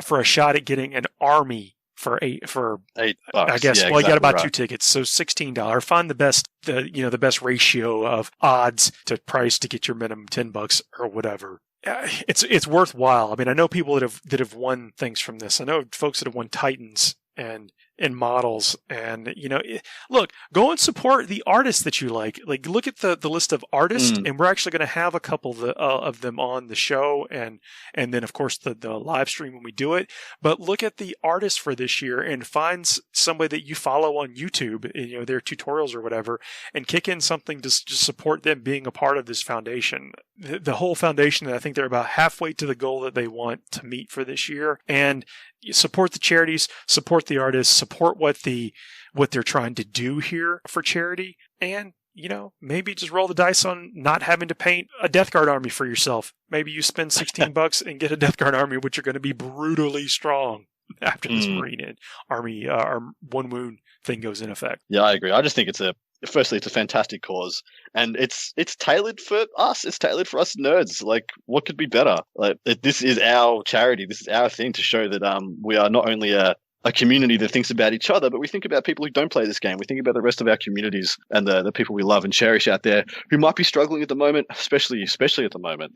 for a shot at getting an army for $8. I guess Yeah, well, you got exactly about right. 2 tickets, so $16. Find the best ratio of odds to price to get your minimum $10 or whatever. It's worthwhile. I mean, I know people that have won things from this. I know folks that have won Titans and models, and look, go and support the artists that you like. Like, look at the list of artists, and we're actually going to have a couple of them on the show, and then of course the live stream when we do it. But look at the artists for this year and find somebody that you follow on YouTube, their tutorials or whatever, and kick in something to support them being a part of this foundation. The whole foundation, I think they're about halfway to the goal that they want to meet for this year, and support the charities, support the artists, support what they're trying to do here for charity, and maybe just roll the dice on not having to paint a Death Guard army for yourself. Maybe you spend $16 and get a Death Guard army, which are going to be brutally strong after this Marine army one wound thing goes in effect. Yeah, I agree. I just think it's a fantastic cause, and it's tailored for us. It's tailored for us nerds. Like, what could be better? Like, this is our charity. This is our thing to show that we are not only a community that thinks about each other, but we think about people who don't play this game. We think about the rest of our communities and the people we love and cherish out there who might be struggling at the moment, especially at the moment,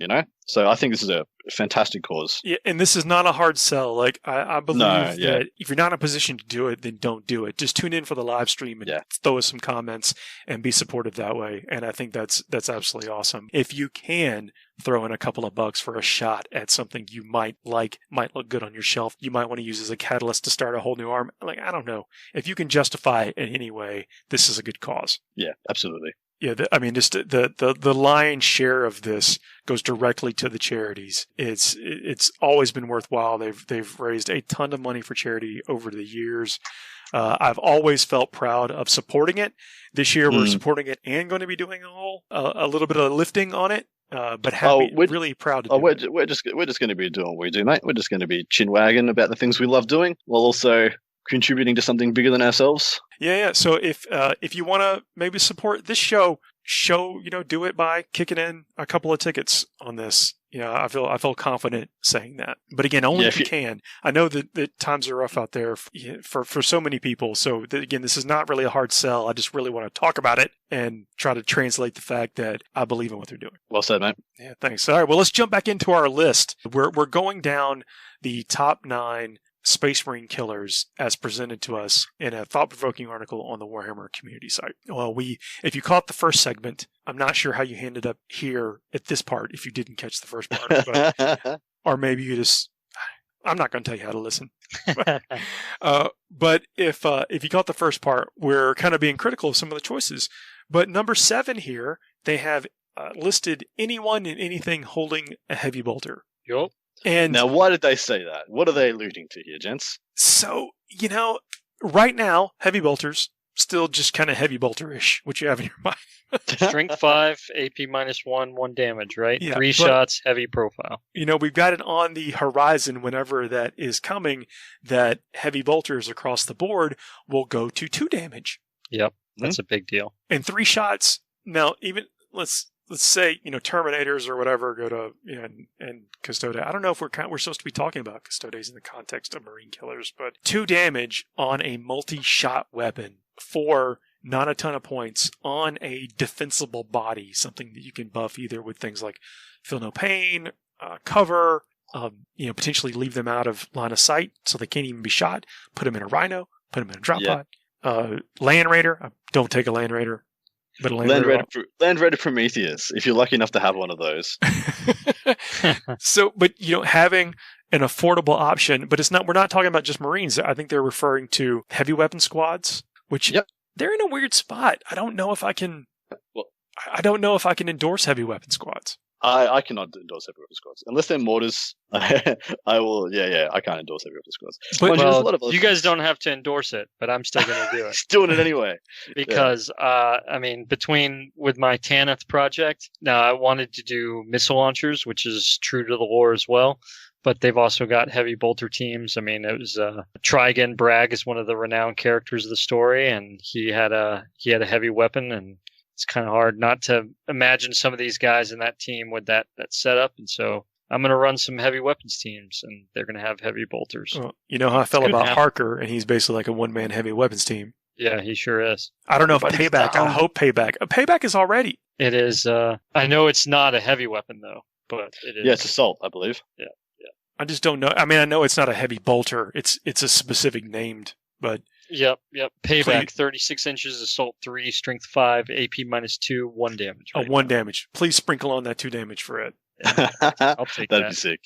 So I think this is a fantastic cause. Yeah, and this is not a hard sell. Like, I believe that if you're not in a position to do it, then don't do it. Just tune in for the live stream and throw us some comments and be supportive that way. And I think that's absolutely awesome. If you can throw in a couple of bucks for a shot at something you might like, might look good on your shelf, you might want to use as a catalyst to start a whole new arm. Like, I don't know. If you can justify it in any way, this is a good cause. Yeah, absolutely. Yeah, just the lion's share of this goes directly to the charities. It's always been worthwhile. They've raised a ton of money for charity over the years. I've always felt proud of supporting it. This year we're supporting it and going to be doing a little bit of lifting on it. But really proud to do it. We're just going to be doing what we do, mate. We're just going to be chin-wagging about the things we love doing, while also contributing to something bigger than ourselves. Yeah. So if you want to maybe support this show, do it by kicking in a couple of tickets on this. I feel confident saying that. But again, only if you can. I know that times are rough out there for so many people. So again, this is not really a hard sell. I just really want to talk about it and try to translate the fact that I believe in what they're doing. Well said, mate. Yeah, thanks. All right, well, let's jump back into our list. We're going down the top 9 Space Marine killers as presented to us in a thought-provoking article on the Warhammer community site. Well, if you caught the first segment, I'm not sure how you ended up here at this part if you didn't catch the first part, but, or maybe you just, I'm not going to tell you how to listen. But if you caught the first part, we're kind of being critical of some of the choices. But number 7 here, they have listed anyone and anything holding a heavy bolter. Yup. And now, why did they say that? What are they alluding to here, gents? So, right now, heavy bolters, still just kind of heavy bolter-ish, what you have in your mind. Strength 5, AP -1, 1 damage, right? Yeah, 3 shots, heavy profile. We've got it on the horizon whenever that is coming, that heavy bolters across the board will go to 2 damage. Yep, that's a big deal. And 3 shots, now, even, let's say, Terminators or whatever go to, and Custodes. I don't know if we're supposed to be talking about Custodes in the context of Marine killers, but 2 damage on a multi-shot weapon for not a ton of points on a defensible body, something that you can buff either with things like Feel No Pain, cover, potentially leave them out of line of sight so they can't even be shot, put them in a Rhino, put them in a drop pod. Land Raider, don't take a Land Raider. But Land Raider Prometheus, if you're lucky enough to have one of those. So, but having an affordable option, but we're not talking about just Marines. I think they're referring to heavy weapon squads, which they're in a weird spot. I don't know if I can endorse heavy weapon squads. I cannot endorse heavy weapon squads unless they're mortars. I will. Yeah. I can't endorse heavy weapon squads. But you guys don't have to endorse it, but I'm still going to do it. Doing it anyway because with my Tanith project, now I wanted to do missile launchers, which is true to the lore as well. But they've also got heavy bolter teams. I mean, it was Trigon Bragg is one of the renowned characters of the story, and he had a heavy weapon and. It's kind of hard not to imagine some of these guys in that team with that setup. And so I'm going to run some heavy weapons teams, and they're going to have heavy bolters. Well, you know how I felt good about now. Harker, and he's basically like a one-man heavy weapons team. Yeah, he sure is. I don't know if Everybody's Payback. I down. hope Payback. Payback is already. It is. I know it's not a heavy weapon though, but it is. Yeah, it's assault, I believe. I just don't know. I mean, I know it's not a heavy bolter. It's a specific named, but Yep. Payback. Please. 36 inches, assault 3, strength 5, AP -2, 1 damage. a right 1 now. damage. Please sprinkle on that 2 damage for it. I'll take That'd that. be sick.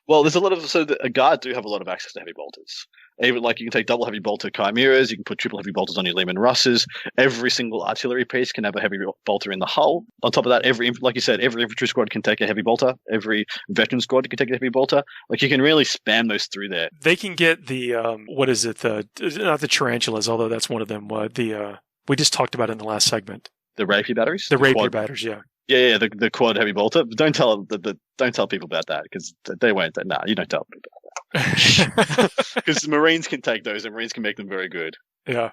Well, there's a lot of a guard do have a lot of access to heavy bolters. Even like you can take double heavy bolter chimeras, you can put triple heavy bolters on your Lehman Russes. Every single artillery piece can have a heavy bolter in the hull. On top of that, like you said, every infantry squad can take a heavy bolter. Every veteran squad can take a heavy bolter. Like you can really spam those through there. They can get the what is it? Not the tarantulas, although that's one of them. We just talked about it in the last segment. The rapier batteries. The rapier quad- batters, yeah. Yeah, the quad heavy bolter. But don't tell people about that because they won't. Nah, you don't tell them because Marines can take those and Marines can make them very good. Yeah.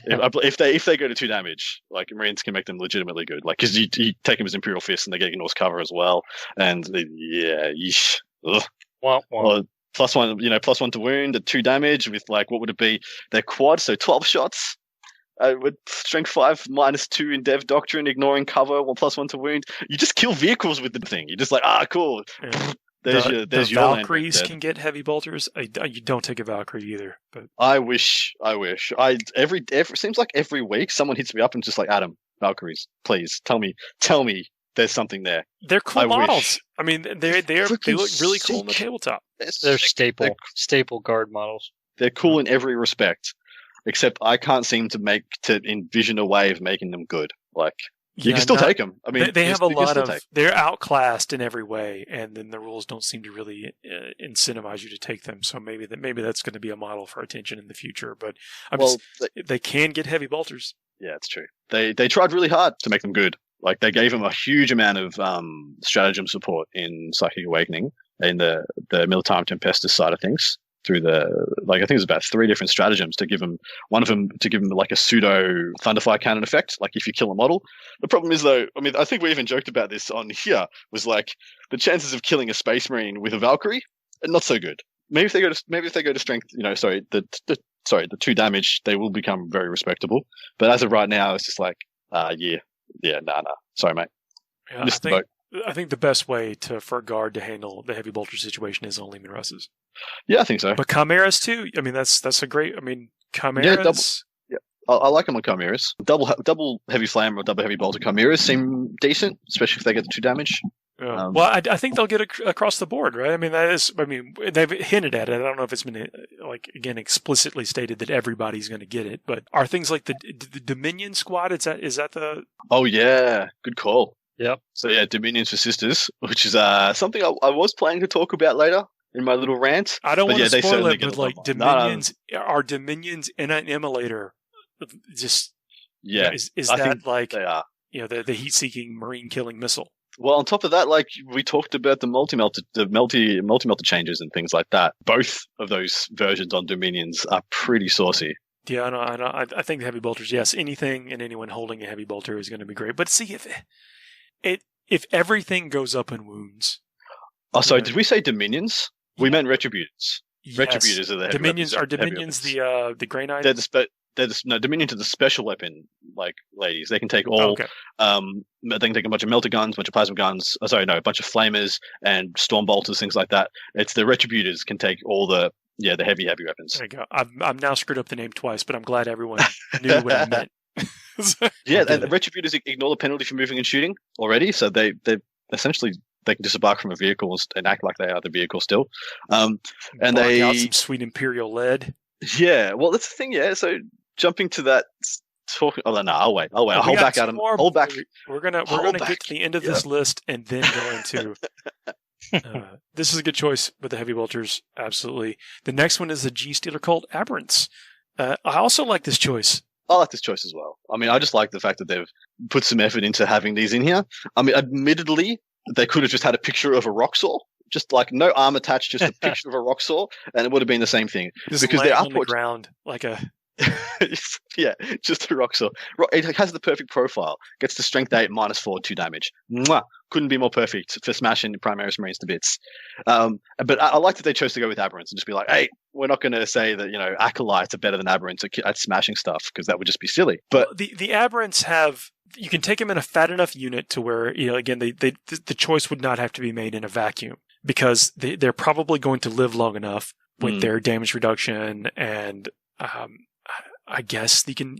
If they go to 2 damage, like Marines can make them legitimately good. Like because you take them as Imperial Fists and they get Norse cover as well. And yeesh. Ugh. Womp womp. Well, +1 to wound at 2 damage with like what would it be? Their quad, so 12 shots. With strength 5 -2 in Dev Doctrine, ignoring cover, +1 to wound. You just kill vehicles with the thing. You're just like, cool. Yeah. There's the your land Valkyries right there. can get heavy bolters. You don't take a Valkyrie either, but I wish. Every seems like every week someone hits me up and just like, Adam, Valkyries, please tell me there's something there. they're cool I models. wish. I mean, they Freaking look really cool on the sick. tabletop. They're sick. staple guard models. They're cool in every respect, except I can't seem to envision a way of making them good. Like you can still take them. I mean, they you have a can lot still of. take 'em. They're outclassed in every way, and then the rules don't seem to really incentivize you to take them. So maybe that's going to be a model for attention in the future. But they can get heavy bolters. Yeah, it's true. They tried really hard to make them good. Like they gave them a huge amount of stratagem support in Psychic Awakening in the Militarum Tempestus side of things. Through I think it was about 3 different stratagems to give them, one of them to give them like a pseudo Thunderfire cannon effect, like if you kill a model. The problem is though, I mean, I think we even joked about this on here, was like the chances of killing a Space Marine with a Valkyrie are not so good. Maybe if they go to strength, the 2 damage, they will become very respectable. But as of right now, it's just like, nah. Sorry, mate. Yeah, Missed the boat. I think the best way for a guard to handle the heavy bolter situation is on Lehman Russes. Yeah, I think so. But Chimeras too. I mean, that's a great. I mean, Chimeras. I like them on Chimeras. Double heavy flame or double heavy bolter Chimeras seem decent, especially if they get the 2 damage. Well, I think they'll get across the board, right? I mean, they've hinted at it. I don't know if it's been explicitly stated that everybody's going to get it, but are things like the Dominion Squad? Is that the? Oh yeah, good call. Yep. So yeah, Dominions for Sisters, which is something I was planning to talk about later in my little rant. I don't want to spoil certainly it, get but a like lot. Dominions are Dominions in an immolator. Just is I that think like they are. The heat-seeking marine killing missile? Well, on top of that, like we talked about the multi-melter changes and things like that. Both of those versions on Dominions are pretty saucy. Yeah, I know. I think the heavy bolters. Yes, anything and anyone holding a heavy bolter is going to be great. But see if everything goes up in wounds. Oh, sorry, did we say Dominions? We meant Retributors. Yes. Retributors are the heavy Dominions. weapons, Are Dominions heavy weapons. the Grey Knights? Dominions are the special weapon like ladies. They can take all. Okay. They can take a bunch of melter guns, a bunch of plasma guns. A bunch of flamers and storm bolters, things like that. It's the Retributors can take all the heavy weapons. There you go. I've now screwed up the name twice, but I'm glad everyone knew what I meant. Yeah, and the Retributors ignore the penalty for moving and shooting already, so they essentially they can disembark from a vehicle and act like they are the vehicle still. And Bark they out some sweet Imperial lead. Yeah, well, that's the thing. Yeah, so jumping to that. I'll wait. I'll hold back, Adam. More, Hold back. We're gonna get to the end of this list and then go into. This is a good choice with the heavy bolters. Absolutely. The next one is the G Stealer Cult Aberrants. I also like this choice. I like this choice as well. I mean, I just like the fact that they've put some effort into having these in here. I mean, admittedly, they could have just had a picture of a rock saw. Just like no arm attached, just a picture of a rock saw, and it would have been the same thing. Just because laying there are on the ground like a. Yeah, just a rock sword. It has the perfect profile. Gets the strength 8, -4, 2 damage. Mwah! Couldn't be more perfect for smashing Primaris Marines to bits. But I like that they chose to go with Aberrants and just be like, hey, we're not going to say that, Acolytes are better than Aberrants at smashing stuff, because that would just be silly. But well, the Aberrants have, you can take them in a fat enough unit to where, again, the choice would not have to be made in a vacuum, because they're probably going to live long enough with their damage reduction, and I guess can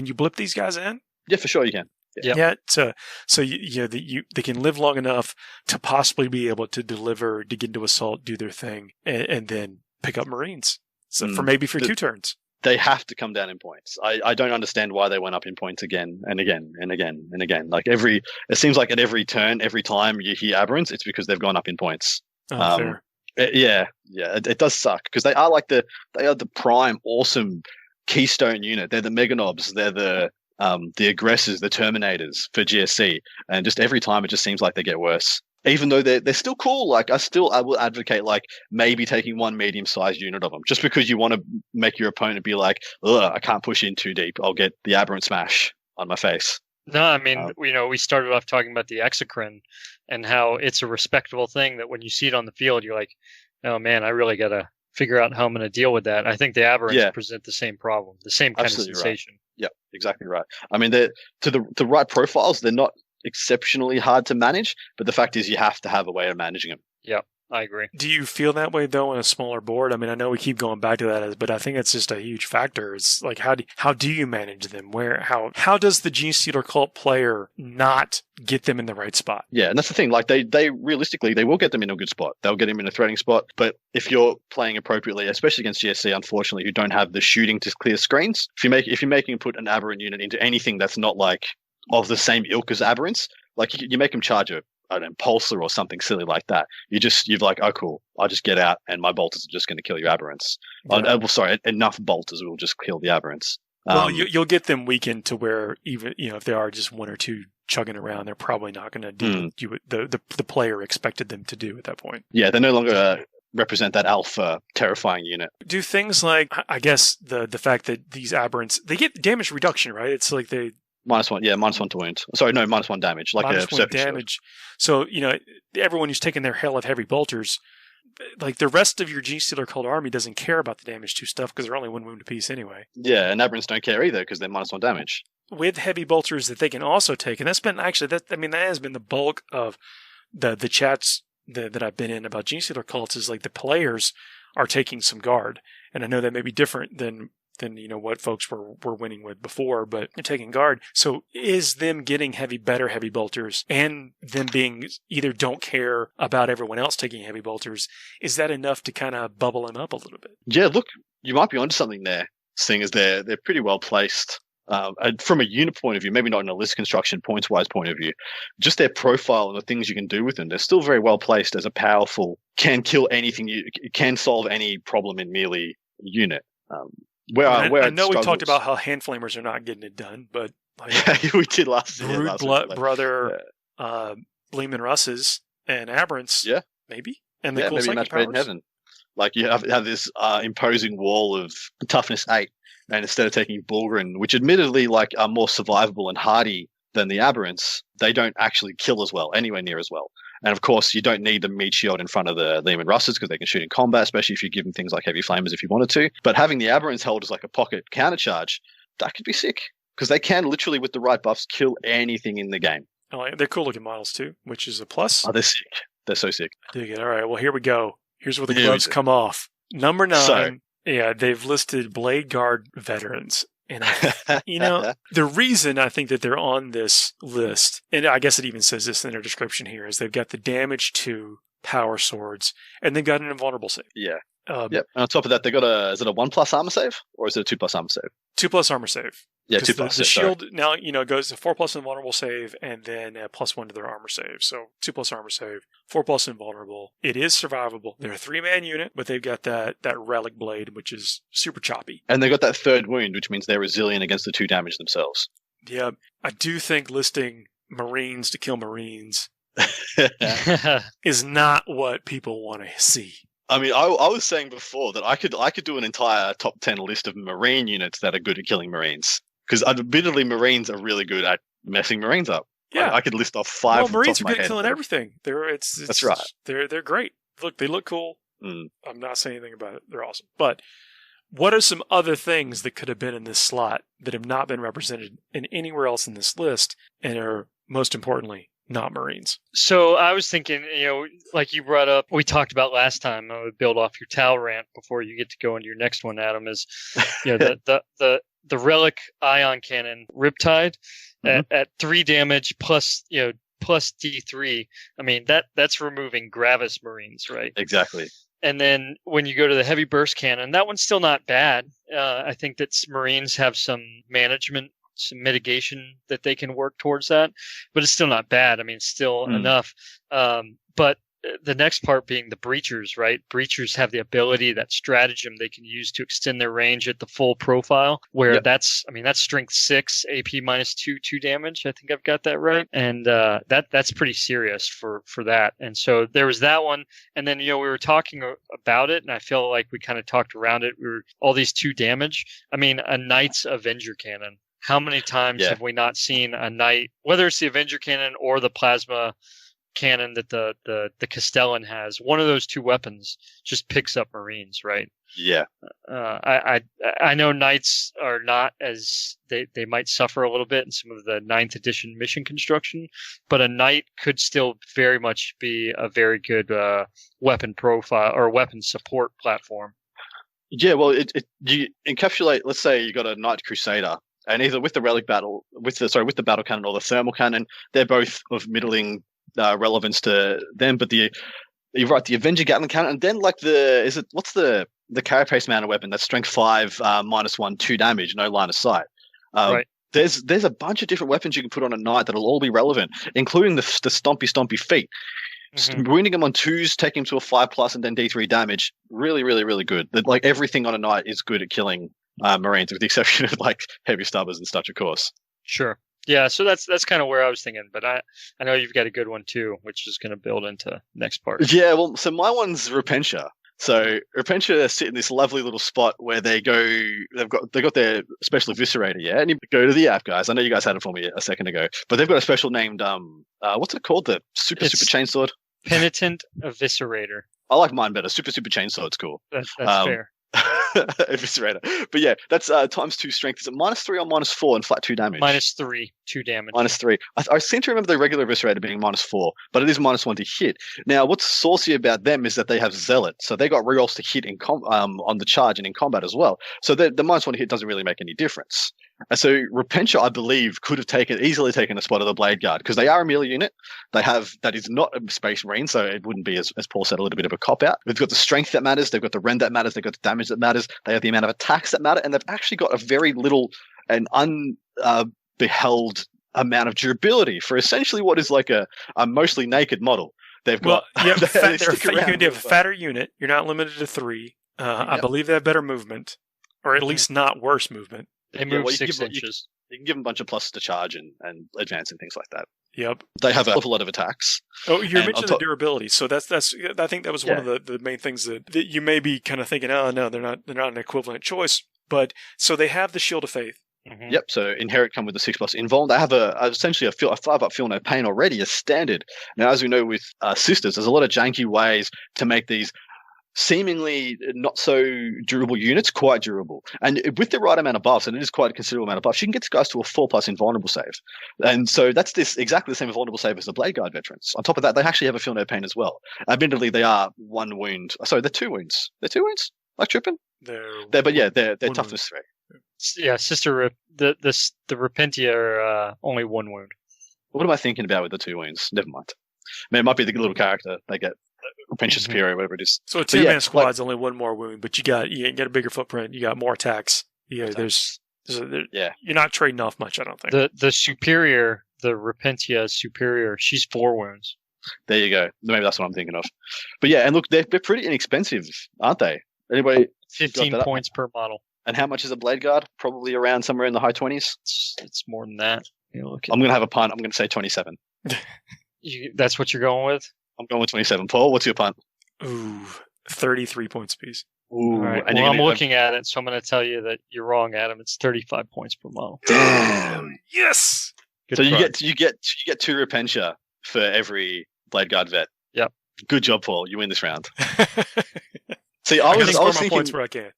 you blip these guys in? Yeah, for sure you can. Yep. Yeah. So they can live long enough to possibly be able to deliver, to get into assault, do their thing, and then pick up Marines. So for 2 turns. They have to come down in points. I don't understand why they went up in points again and again and again and again. Like it seems like at every turn, every time you hear Aberrants, it's because they've gone up in points. Fair. It does suck, because they are the prime awesome keystone unit. They're the Meganobs. They're the aggressors, the Terminators for GSC, and just every time it just seems like they get worse. Even though they're still cool, like I will advocate like maybe taking one medium-sized unit of them, just because you want to make your opponent be like, ugh, I can't push in too deep. I'll get the Aberrant Smash on my face. No, I mean, we started off talking about the Exocrine and how it's a respectable thing that when you see it on the field, you're like, oh man, I really got to figure out how I'm going to deal with that. I think the Aberrants present the same problem, the same kind Absolutely of sensation. Right. Yeah, exactly right. I mean, they're to the right profiles. They're not exceptionally hard to manage, but the fact is you have to have a way of managing them. Yeah, I agree. Do you feel that way though on a smaller board? I mean, I know we keep going back to that, but I think it's just a huge factor. It's like how do you manage them? How does the Gene Stealer Cult player not get them in the right spot? Yeah, and that's the thing. Like they realistically they will get them in a good spot. They'll get them in a threatening spot. But if you're playing appropriately, especially against GSC, unfortunately, who don't have the shooting to clear screens, if you're making put an Aberrant unit into anything that's not like of the same ilk as Aberrants, like you make them charge a Pulsar or something silly like that. You're like, oh cool, I'll just get out and my bolters are just going to kill your Aberrants. Yeah. Enough bolters will just kill the Aberrants. Well, you'll get them weakened to where even if there are just 1 or 2 chugging around, they're probably not going to do what the player expected them to do at that point. Yeah, they no longer represent that alpha terrifying unit. Do things like, I guess the fact that these Aberrants, they get damage reduction, right? It's like they -1 to wound. Sorry, no, -1 damage, like a -1 damage. So everyone who's taking their hail of heavy bolters, like the rest of your Gene Stealer Cult army doesn't care about the damage 2 stuff because they're only 1 wound apiece anyway. Yeah, and Aberrants don't care either because they're -1 damage. With heavy bolters that they can also take, and that's been actually that has been the bulk of the chats that I've been in about Gene Stealer Cults, is like the players are taking some guard, and I know that may be different than what folks were winning with before, but they're taking guard. So is them getting better heavy bolters and them being either don't care about everyone else taking heavy bolters, is that enough to kind of bubble them up a little bit? Yeah, look, you might be onto something there, seeing as they're pretty well placed. From a unit point of view, maybe not in a list construction points-wise point of view, just their profile and the things you can do with them, they're still very well placed as a powerful, can kill anything, can solve any problem in melee unit. I know we talked about how hand flamers are not getting it done, but like, we did last year. Brother, Lehman Russes and Aberrants, maybe, and the cool maybe match made in heaven. Like you have this imposing wall of toughness 8, and instead of taking Bulgrin, which admittedly like are more survivable and hardy than the Aberrants, they don't actually kill as well, anywhere near as well. And of course, you don't need the meat shield in front of the Lehman Russes because they can shoot in combat, especially if you give them things like heavy flamers if you wanted to. But having the Aberrants held as like a pocket countercharge, that could be sick because they can literally, with the right buffs, kill anything in the game. Oh, they're cool looking models too, which is a plus. Oh, they're sick. They're so sick. Dig it. All right, well, here we go. Here's where the gloves come off. Number 9, they've listed Blade Guard veterans. And, the reason I think that they're on this list, and I guess it even says this in their description here, is they've got the damage to power swords, and they've got an invulnerable save. Yeah. And on top of that, they got is it a 1+ armor save, or is it a 2+ armor save? 2+ armor save. Yeah, 2+. The shield now, goes to 4+ invulnerable save, and then a +1 to their armor save. So 2+ armor save, 4+ invulnerable. It is survivable. They're a 3-man unit, but they've got that relic blade, which is super choppy. And they got that 3rd wound, which means they're resilient against the 2 damage themselves. Yeah, I do think listing Marines to kill Marines is not what people want to see. I mean, I was saying before that I could do an entire top 10 list of Marine units that are good at killing Marines. Because admittedly, Marines are really good at messing Marines up. Yeah. I could list off 5. Well, off the Marines top are of my good at head. killing everything. That's right. They're great. Look, they look cool. Mm. I'm not saying anything about it. They're awesome. But what are some other things that could have been in this slot that have not been represented in anywhere else in this list and are, most importantly, not Marines? So I was thinking, like you brought up, we talked about last time. I would build off your Tau rant before you get to go into your next one, Adam. Is the relic ion cannon Riptide at 3 damage plus plus D3. I mean that's removing Gravis Marines, right? Exactly. And then when you go to the heavy burst cannon, that one's still not bad. I think that Marines have some management, some mitigation that they can work towards that, but it's still not bad. I mean, it's still enough. But the next part being the breachers, right? Breachers have the ability, that stratagem they can use to extend their range at the full profile, where that's strength 6, AP -2, 2 damage. I think I've got that right. And that's pretty serious for that. And so there was that one. And then, we were talking about it, and I feel like we kind of talked around it. We were all these 2 damage. I mean, a Knight's Avenger Cannon. How many times have we not seen a Knight, whether it's the Avenger Cannon or the Plasma cannon that the Castellan has, one of those 2 weapons just picks up Marines, right? Yeah. I know Knights are not as they might suffer a little bit in some of the 9th edition mission construction, but a Knight could still very much be a very good weapon profile or weapon support platform. Yeah, well, you encapsulate. Let's say you got a Knight Crusader, and either with the relic battle, with the battle cannon or the thermal cannon, they're both of middling relevance to them. But you're right, the Avenger Gatling cannon, and then what's the carapace mounted weapon? That's strength 5, -1, 2 damage, no line of sight. Right. There's a bunch of different weapons you can put on a Knight that'll all be relevant, including the stompy feet. Wounding them on 2s, taking them to a 5+, and then D3 damage. Really, really, really good. Like everything on a Knight is good at killing Marines, with the exception of like heavy stubbers and such, of course. Sure. Yeah, so that's kind of where I was thinking, but I know you've got a good one too, which is going to build into next part. Yeah, well, so my one's Repentia. So Repentia sit in this lovely little spot where they've got their special eviscerator, yeah. And you go to the app, guys. I know you guys had it for me a second ago, but they've got a special named what's it called? The super chainsword. Penitent Eviscerator. I like mine better. Super chainsword's cool. That's fair. Eviscerator. But yeah, that's ×2 strength. Is it -3 or -4 and flat 2 damage? -3, 2 damage. -3. I seem to remember the regular Eviscerator being -4, but it is -1 to hit. Now, what's saucy about them is that they have Zealot, so they got rerolls to hit on the charge and in combat as well. So the -1 to hit doesn't really make any difference. And so Repentia, I believe, could have easily taken the spot of the Blade Guard, because they are a melee unit. That is not a Space Marine, so it wouldn't be, as Paul said, a little bit of a cop-out. They've got the strength that matters, they've got the rend that matters, they've got the damage that matters, they have the amount of attacks that matter, and they've actually got a very little and unbeheld amount of durability for essentially what is like a mostly naked model. They've got you can have a fatter unit. You're not limited to 3. I believe they have better movement, or at least not worse movement. They move 6 inches. You can give them a bunch of pluses to charge and advance and things like that. Yep. They have a lot of attacks. Oh, you mentioned the durability. So that's I think that was one of the main things that you may be kind of thinking, oh no, they're not an equivalent choice. But so they have the Shield of Faith. Mm-hmm. Yep. So inherit come with the 6+ invuln. They have essentially a 5+ feel no pain already as standard. Now, as we know with sisters, there's a lot of janky ways to make these seemingly not so durable units quite durable, and with the right amount of buffs, and it is quite a considerable amount of buffs, you can get guys to a 4+ invulnerable save. And so that's exactly the same invulnerable save as the Blade Guard veterans. On top of that, they actually have a feel no pain as well. Admittedly, they are 1 wound. Sorry, they're 2 wounds. They're 2 wounds, like tripping. They're toughness 3. Yeah, sister, the Repentia are only 1 wound. What am I thinking about with the 2 wounds? Never mind. I mean, it might be the little character they get. Repentia Superior, whatever it is. So a 2-man squad's only 1 more wound, but you get a bigger footprint. You got more attacks. Yeah, you're not trading off much, I don't think. The Superior, the Repentia Superior, she's 4 wounds. There you go. Maybe that's what I'm thinking of. But yeah, and look, they're pretty inexpensive, aren't they? Anybody? 15 points per model. And how much is a Blade Guard? Probably around somewhere in the high 20s. It's more than that. I'm going to have a punt. I'm going to say 27. That's what you're going with? I'm going with 27. Paul, what's your punt? Ooh, 33 points apiece. Ooh, All right. and Well, you're I'm gonna- looking at it, so I'm going to tell you that you're wrong, Adam. It's 35 points per model. Damn. Yes! Good So you try. get 2 Repentia for every Blade Guard vet. Yep. Good job, Paul. You win this round. I See, I gotta was score my thinking points where I can.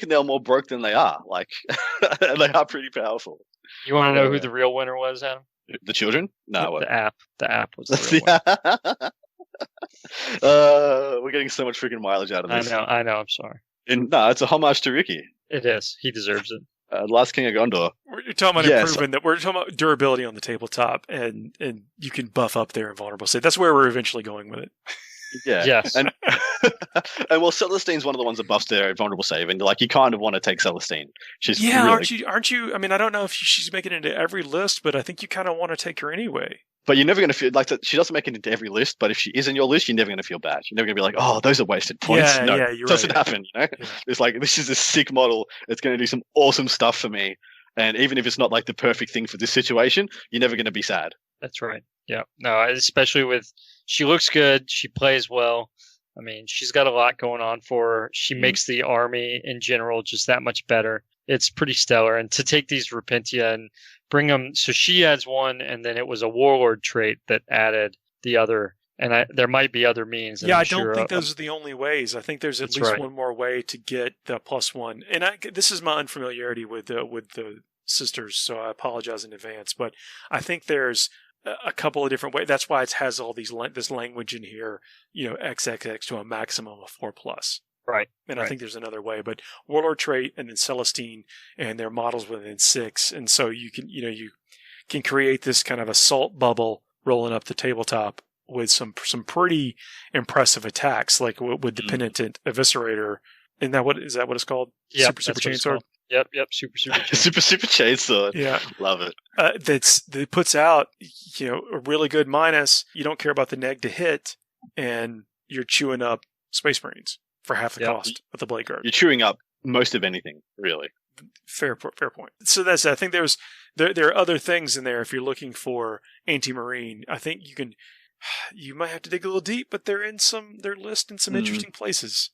they were more broke than they are. Like they are pretty powerful. You want to know who the real winner was, Adam? The children? No. The app. The app was the real winner. We're getting so much freaking mileage out of I this. know. I'm sorry. No, it's a homage to Ricky. It is. He deserves it. Last King of Gondor. You're talking about Yes. improving that. We're talking about durability on the tabletop, and you can buff up their invulnerable state. That's where we're eventually going with it. Yeah. Yes. And well, Celestine's one of the ones that buffs their vulnerable save, and like you kind of want to take Celestine. She's Yeah, really, aren't you? I mean, I don't know if she's making it into every list, but I think you kind of want to take her anyway. but you're never going to feel like that. She doesn't make it into every list, but if she is in your list, you're never going to feel bad. You're never going to be like, oh, those are wasted points. Yeah, No, yeah, you're it doesn't right. happen. You know, Yeah. it's like this is a sick model. It's going to do some awesome stuff for me, and even if it's not like the perfect thing for this situation, you're never going to be sad. That's right. Yeah. No, especially with she looks good. She plays well. I mean, she's got a lot going on for her. She makes the army in general just that much better. It's pretty stellar. And to take these Repentia and bring them, so she adds one, and then it was a warlord trait that added the other. And there might be other means. Yeah, I'm I don't sure think those are the only ways. I think there's at That's least right. one more way to get the +1. And this is my unfamiliarity with the sisters, so I apologize in advance. But I think there's a couple of different ways. That's why it has all this language in here. XXX to a maximum of 4+. Right. And I Right. think there's another way, but Warlord trait and then Celestine and their models within 6, and so you can create this kind of assault bubble rolling up the tabletop with some pretty impressive attacks, like with the Penitent Eviscerator. Is that what it's called? Yep, Super that's what it's Chainsword. called. Yep. Super. super chainsaw. Yeah, Love it. that puts out a really good minus. You don't care about the neg to hit, and you're chewing up Space Marines for half the Yep. cost of the Blade Guard. You're chewing up most of anything, really. Fair point. So I think there are other things in there. If you're looking for anti-marine, I think you might have to dig a little deep, but they're listed in some interesting places.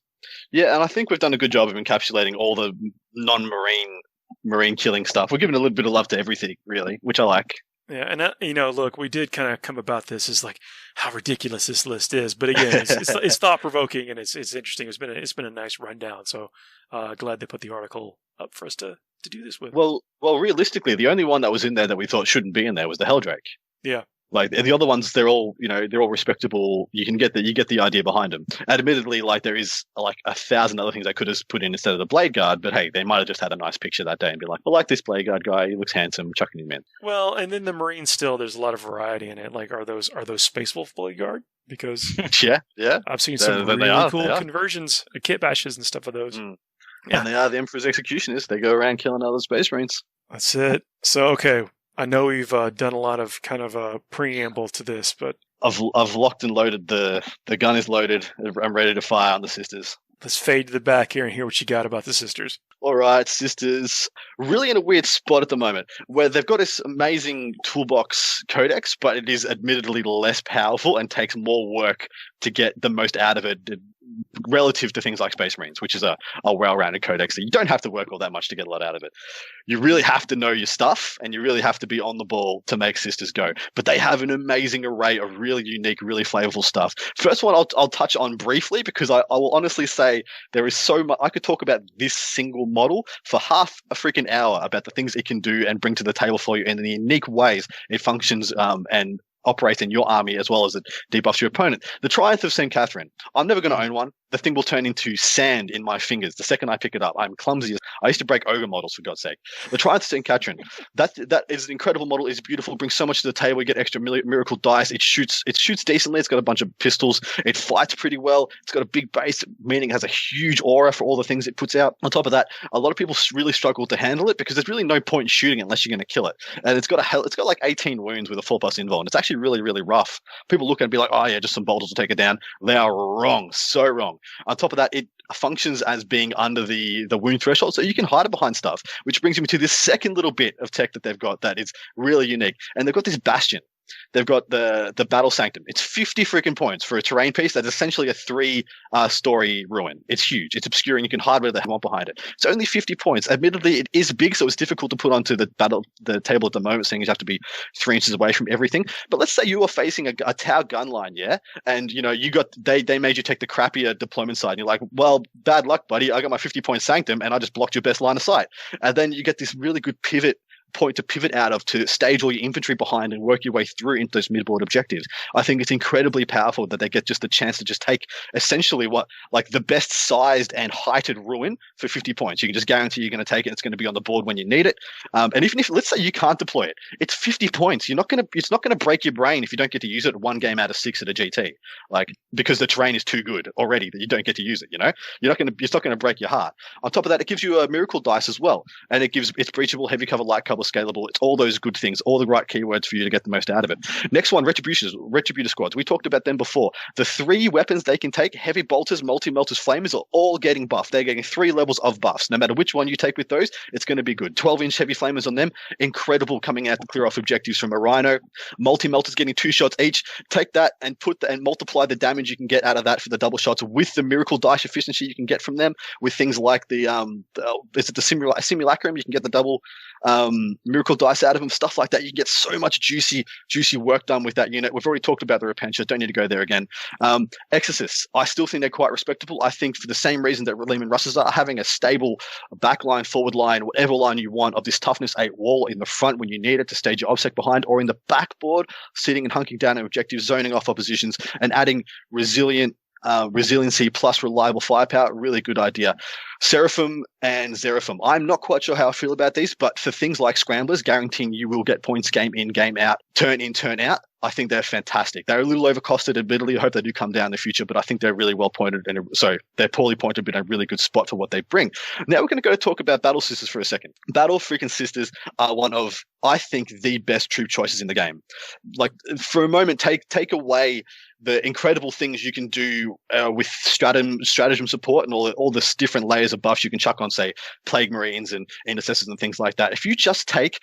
Yeah, and I think we've done a good job of encapsulating all the non-marine killing stuff. We're giving a little bit of love to everything, really, which I like. Yeah, and look, we did kind of come about this as like how ridiculous this list is, but again, it's thought provoking and it's interesting. It's been a nice rundown. So glad they put the article up for us to do this with. Well, realistically, the only one that was in there that we thought shouldn't be in there was the Helldrake. Yeah. Like the other ones, they're all respectable. You get the idea behind them. And admittedly, like there is like 1,000 other things I could have put in instead of the Blade Guard. But hey, they might have just had a nice picture that day and be like, I like this Blade Guard guy. He looks handsome. Chucking him in. Well, and then the Marines still, there's a lot of variety in it. Like, are those Space Wolf Blade Guard? Because Yeah. I've seen some They really are. cool conversions, kit bashes and stuff of those. Mm. Yeah. And they are the Emperor's executioners. They go around killing other Space Marines. That's it. So, okay. I know we've done a lot of kind of a preamble to this, but I've locked and loaded the gun is loaded. I'm ready to fire on the sisters. let's fade to the back here and hear what you got about the sisters. All right, sisters. Really in a weird spot at the moment where they've got this amazing toolbox codex, but it is admittedly less powerful and takes more work to get the most out of it relative to things like Space Marines, which is a well-rounded codex. So you don't have to work all that much to get a lot out of it. You really have to know your stuff and you really have to be on the ball to make sisters go. But they have an amazing array of really unique, really flavorful stuff. First one I'll touch on briefly because I will honestly say there is so much. I could talk about this single model for half a freaking hour about the things it can do and bring to the table for you and the unique ways it functions and operates in your army as well as it debuffs your opponent. The Triumph of St. Catherine. I'm never going to own one. The thing will turn into sand in my fingers the second I pick it up. I'm clumsy. I used to break ogre models, for God's sake. The Triumph of St. Catherine. That is an incredible model. It's beautiful. Brings so much to the table. You get extra miracle dice. It shoots decently. It's got a bunch of pistols. It fights pretty well. It's got a big base, meaning it has a huge aura for all the things it puts out. On top of that, a lot of people really struggle to handle it because there's really no point in shooting it unless you're going to kill it. And it's got like 18 wounds with a 4+ invul, and it's actually really, really rough. People look at it and be like, oh yeah, just some bolters will take it down. They are wrong. So wrong. On top of that, it functions as being under the wound threshold, so you can hide it behind stuff, which brings me to this second little bit of tech that they've got that is really unique. And they've got this bastion. they've got the Battle Sanctum. It's 50 freaking points for a terrain piece that's essentially a 3-story ruin. It's huge. It's obscure, and you can hide whatever they want behind it. It's only 50 points. Admittedly, it is big, so it's difficult to put onto the table at the moment, seeing you have to be 3 inches away from everything. But let's say you were facing a Tau gun line, yeah, and they made you take the crappier deployment side. And you're like, well, bad luck, buddy. I got my 50-point Sanctum, and I just blocked your best line of sight. And then you get this really good point to pivot out of, to stage all your infantry behind and work your way through into those midboard objectives. I think it's incredibly powerful that they get just the chance to just take essentially the best sized and heighted ruin for 50 points. You can just guarantee you're going to take it. It's going to be on the board when you need it. And even if, let's say you can't deploy it, it's 50 points. It's not going to break your brain if you don't get to use it 1 game out of 6 at a GT, because the terrain is too good already that you don't get to use it. It's not going to break your heart. On top of that, it gives you a miracle dice as well. And it's breachable, heavy cover, light cover, scalable. It's all those good things, all the right keywords for you to get the most out of it. Next one, Retributor Squads. We talked about them before. The 3 weapons they can take, heavy bolters, multi-melters, flamers, are all getting buffed. They're getting 3 levels of buffs. No matter which one you take with those, it's going to be good. 12-inch heavy flamers on them, incredible, coming out to clear off objectives from a Rhino. Multi-melters getting 2 shots each. Take that and multiply the damage you can get out of that for the double shots with the miracle dice efficiency you can get from them, with things like the simulacrum. You can get the double miracle dice out of them, stuff like that. You can get so much juicy work done with that unit. We've already talked about the Repentia. Don't need to go there again. Exorcists, I still think they're quite respectable. I think for the same reason that Lehman Russes are, having a stable backline, forward line, whatever line you want of this toughness 8 wall in the front when you need it to stage your OBSEC behind, or in the backboard, sitting and hunking down at objectives, zoning off oppositions, and adding resiliency plus reliable firepower, really good idea. Seraphim and Xeraphim. I'm not quite sure how I feel about these, but for things like Scramblers, guaranteeing you will get points game in, game out, turn in, turn out, I think they're fantastic. They're a little overcosted, admittedly. I hope they do come down in the future, but I think they're really well pointed. They're poorly pointed, but in a really good spot for what they bring. Now we're going to go talk about Battle Sisters for a second. Battle freaking Sisters are one of, I think, the best troop choices in the game. For a moment, take away the incredible things you can do with stratagem support and all the different layers of buffs you can chuck on, say, Plague Marines and Intercessors and things like that. If you just take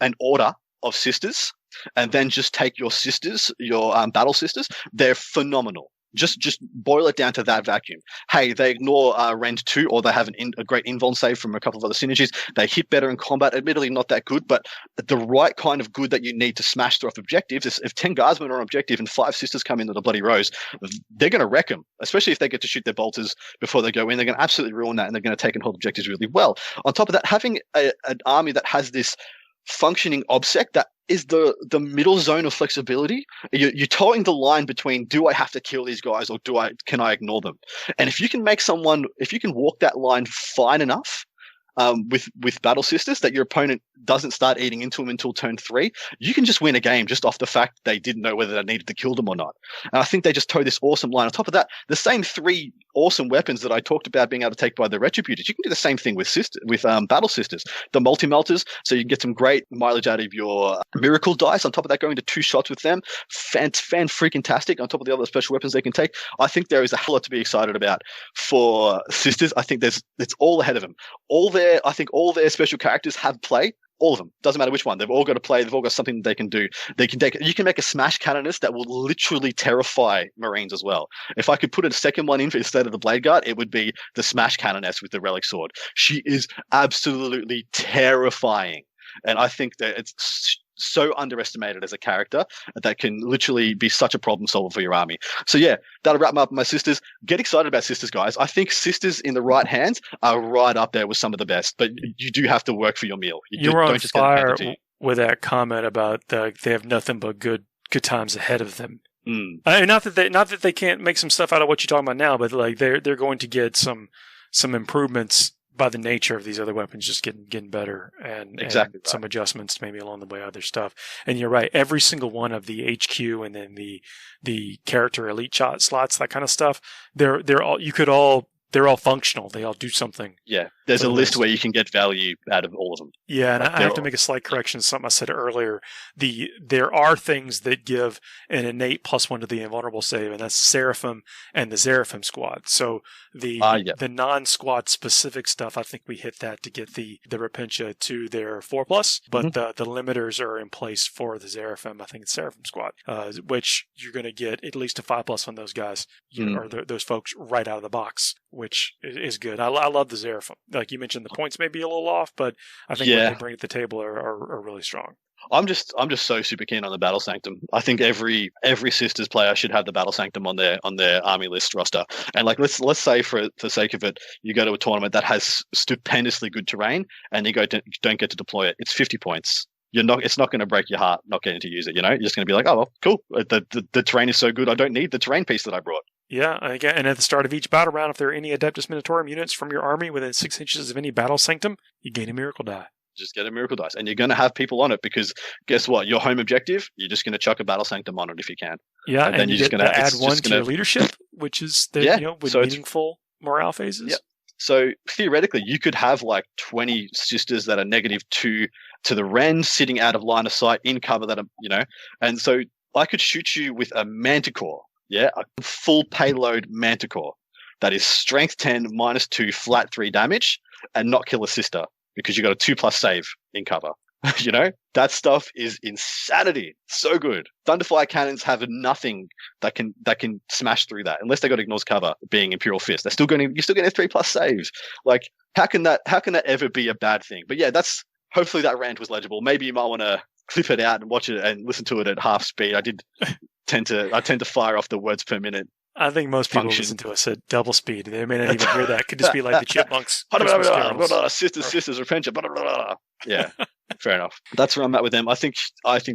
an order of sisters and then just take your sisters, your Battle Sisters, they're phenomenal. Just boil it down to that vacuum. Hey, they ignore Rend 2, or they have a great invuln save from a couple of other synergies. They hit better in combat, admittedly not that good, but the right kind of good that you need to smash through off objectives. If 10 guardsmen are on objective and 5 sisters come into the bloody rows, they're going to wreck them, especially if they get to shoot their bolters before they go in. They're going to absolutely ruin that, and they're going to take and hold objectives really well. On top of that, having an army that has this functioning OBSEC that is the middle zone of flexibility. You're towing the line between, do I have to kill these guys, or can I ignore them? And if you can walk that line fine enough with Battle Sisters that your opponent doesn't start eating into them until turn 3, you can just win a game just off the fact they didn't know whether they needed to kill them or not. And I think they just tow this awesome line. On top of that, the same 3 awesome weapons that I talked about being able to take by the Retributors, you can do the same thing with Battle Sisters. The multi-melters, so you can get some great mileage out of your miracle dice. On top of that, going to 2 shots with them, fan-freaking-tastic. On top of the other special weapons they can take, I think there is a hell lot to be excited about for Sisters. I think it's all ahead of them. All their special characters have play. All of them. Doesn't matter which one. They've all got to play. They've all got something that they can do. You can make a smash cannonist that will literally terrify Marines as well. If I could put a second one in instead of the Blade Guard, it would be the smash cannonist with the Relic Sword. She is absolutely terrifying. And I think that it's so underestimated as a character that can literally be such a problem solver for your army. So yeah, that'll wrap up my Sisters. Get excited about Sisters, guys. I think Sisters in the right hands are right up there with some of the best, but you do have to work for your meal. You were on fire with that comment about they have nothing but good times ahead of them. Not that they can't make some stuff out of what you're talking about now, but like they're going to get some improvements by the nature of these other weapons just getting better and some adjustments maybe along the way, other stuff. And you're right, every single one of the HQ and then the character elite shot slots, that kind of stuff, they're all, you could all they're all functional. They all do something. Yeah, there's For a the list list. where you can get value out of all of them. Yeah, and Like, I have to make a slight correction to something I said earlier. There are things that give an innate +1 to the invulnerable save, and that's Seraphim and the Seraphim squad. So the non-squad specific stuff, I think we hit that to get the Repentia to their 4+, but the limiters are in place for the Seraphim. I think it's Seraphim squad, which you're going to get at least a 5+ on those guys, or those folks right out of the box, which is good. I love the Seraphim. Like you mentioned, the points may be a little off, but I think what they bring to the table are really strong. I'm just so super keen on the Battle Sanctum. I think every Sisters player should have the Battle Sanctum on their army list roster. And like let's say for sake of it, you go to a tournament that has stupendously good terrain and you don't get to deploy it. It's 50 points. It's not going to break your heart not getting to use it. You're just going to be like, oh well, cool. The terrain is so good, I don't need the terrain piece that I brought. Yeah, and at the start of each battle round, if there are any Adeptus Minotaurium units from your army within 6 inches of any Battle Sanctum, you gain a Miracle Die. Just get a Miracle Dice. And you're going to have people on it because guess what? Your home objective, you're just going to chuck a Battle Sanctum on it if you can. Yeah, and then you're just going to add one to your leadership, which is with meaningful morale phases. Yeah. So theoretically, you could have like 20 Sisters that are -2 to the Rend sitting out of line of sight in cover that are, and so I could shoot you with a Manticore. Yeah, a full payload Manticore that is strength 10, -2, flat 3 damage, and not kill a sister because you got a 2+ save in cover. That stuff is insanity. So good. Thunderfire cannons have nothing that can smash through that unless they got ignores cover. Being Imperial Fist, you're still getting a 3+ saves. Like how can that ever be a bad thing? But yeah, hopefully that rant was legible. Maybe you might want to clip it out and watch it and listen to it at half speed. I tend to fire off the words per minute. I think most people listen to us at double speed. They may not even hear that. It could just be like the Chipmunks. Sisters, Repentia. Yeah, fair enough. That's where I'm at with them. I think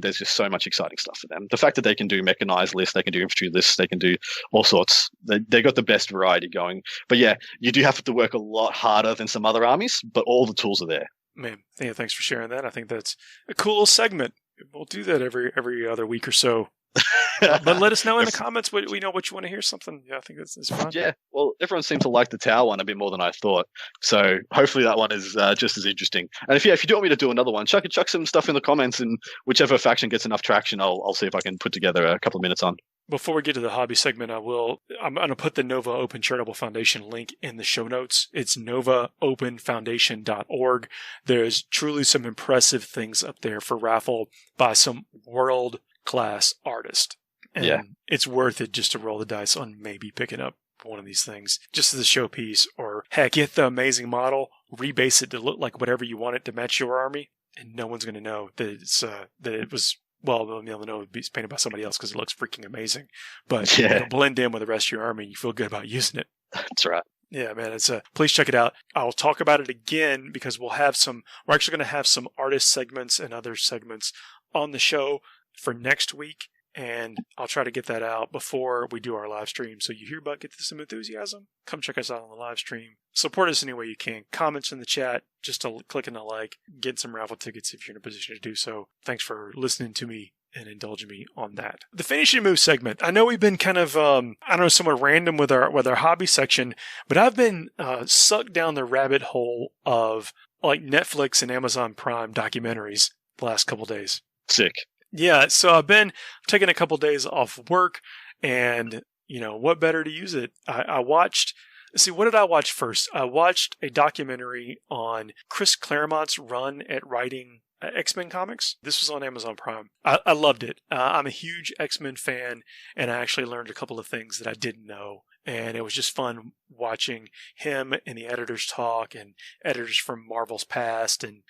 there's just so much exciting stuff for them. The fact that they can do mechanized lists, they can do infantry lists, they can do all sorts. They got the best variety going. But yeah, you do have to work a lot harder than some other armies, but all the tools are there. Man, yeah, thanks for sharing that. I think that's a cool segment. We'll do that every other week or so. But let us know in the comments what you want to hear something. Yeah, I think it's fun. Yeah, well, everyone seemed to like the Tower one a bit more than I thought. So hopefully that one is just as interesting. And if you do want me to do another one, chuck some stuff in the comments, and whichever faction gets enough traction, I'll see if I can put together a couple of minutes on. Before we get to the hobby segment, I'm going to put the Nova Open Charitable Foundation link in the show notes. It's novaopenfoundation.org. There's truly some impressive things up there for raffle by some world-class artists. And it's worth it just to roll the dice on maybe picking up one of these things just as a showpiece, or heck, get the amazing model, rebase it to look like whatever you want it to match your army, and no one's going to know that it was. Well, they'll know it's painted by somebody else because it looks freaking amazing. But it'll blend in with the rest of your army and you feel good about using it. That's right. Yeah, man. Please check it out. I'll talk about it again because we're actually going to have some artist segments and other segments on the show for next week. And I'll try to get that out before we do our live stream. So you hear about Get Some Enthusiasm? Come check us out on the live stream. Support us any way you can. Comments in the chat, just clicking a like, getting some raffle tickets if you're in a position to do so. Thanks for listening to me and indulging me on that. The finishing move segment. I know we've been kind of, somewhat random with our hobby section, but I've been sucked down the rabbit hole of like Netflix and Amazon Prime documentaries the last couple days. Sick. Yeah, so I've been taking a couple days off work, and, what better to use it? What did I watch first? I watched a documentary on Chris Claremont's run at writing X-Men comics. This was on Amazon Prime. I loved it. I'm a huge X-Men fan, and I actually learned a couple of things that I didn't know. And it was just fun watching him and the editors talk, and editors from Marvel's past, and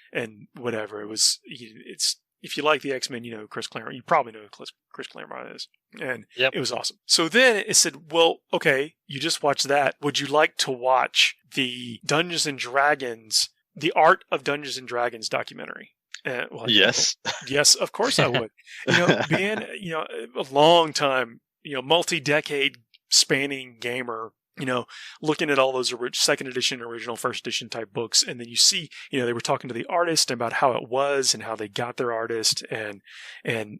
whatever. If you like the X-Men, Chris Claremont. You probably know who Chris Claremont is. And It was awesome. So then it said, well, okay, you just watched that. Would you like to watch the Dungeons & Dragons, the Art of Dungeons & Dragons documentary? Yes. Yes, of course I would. Being, a long time, multi-decade spanning gamer, looking at all those second edition, original, first edition type books. And then you see, they were talking to the artist about how it was and how they got their artist and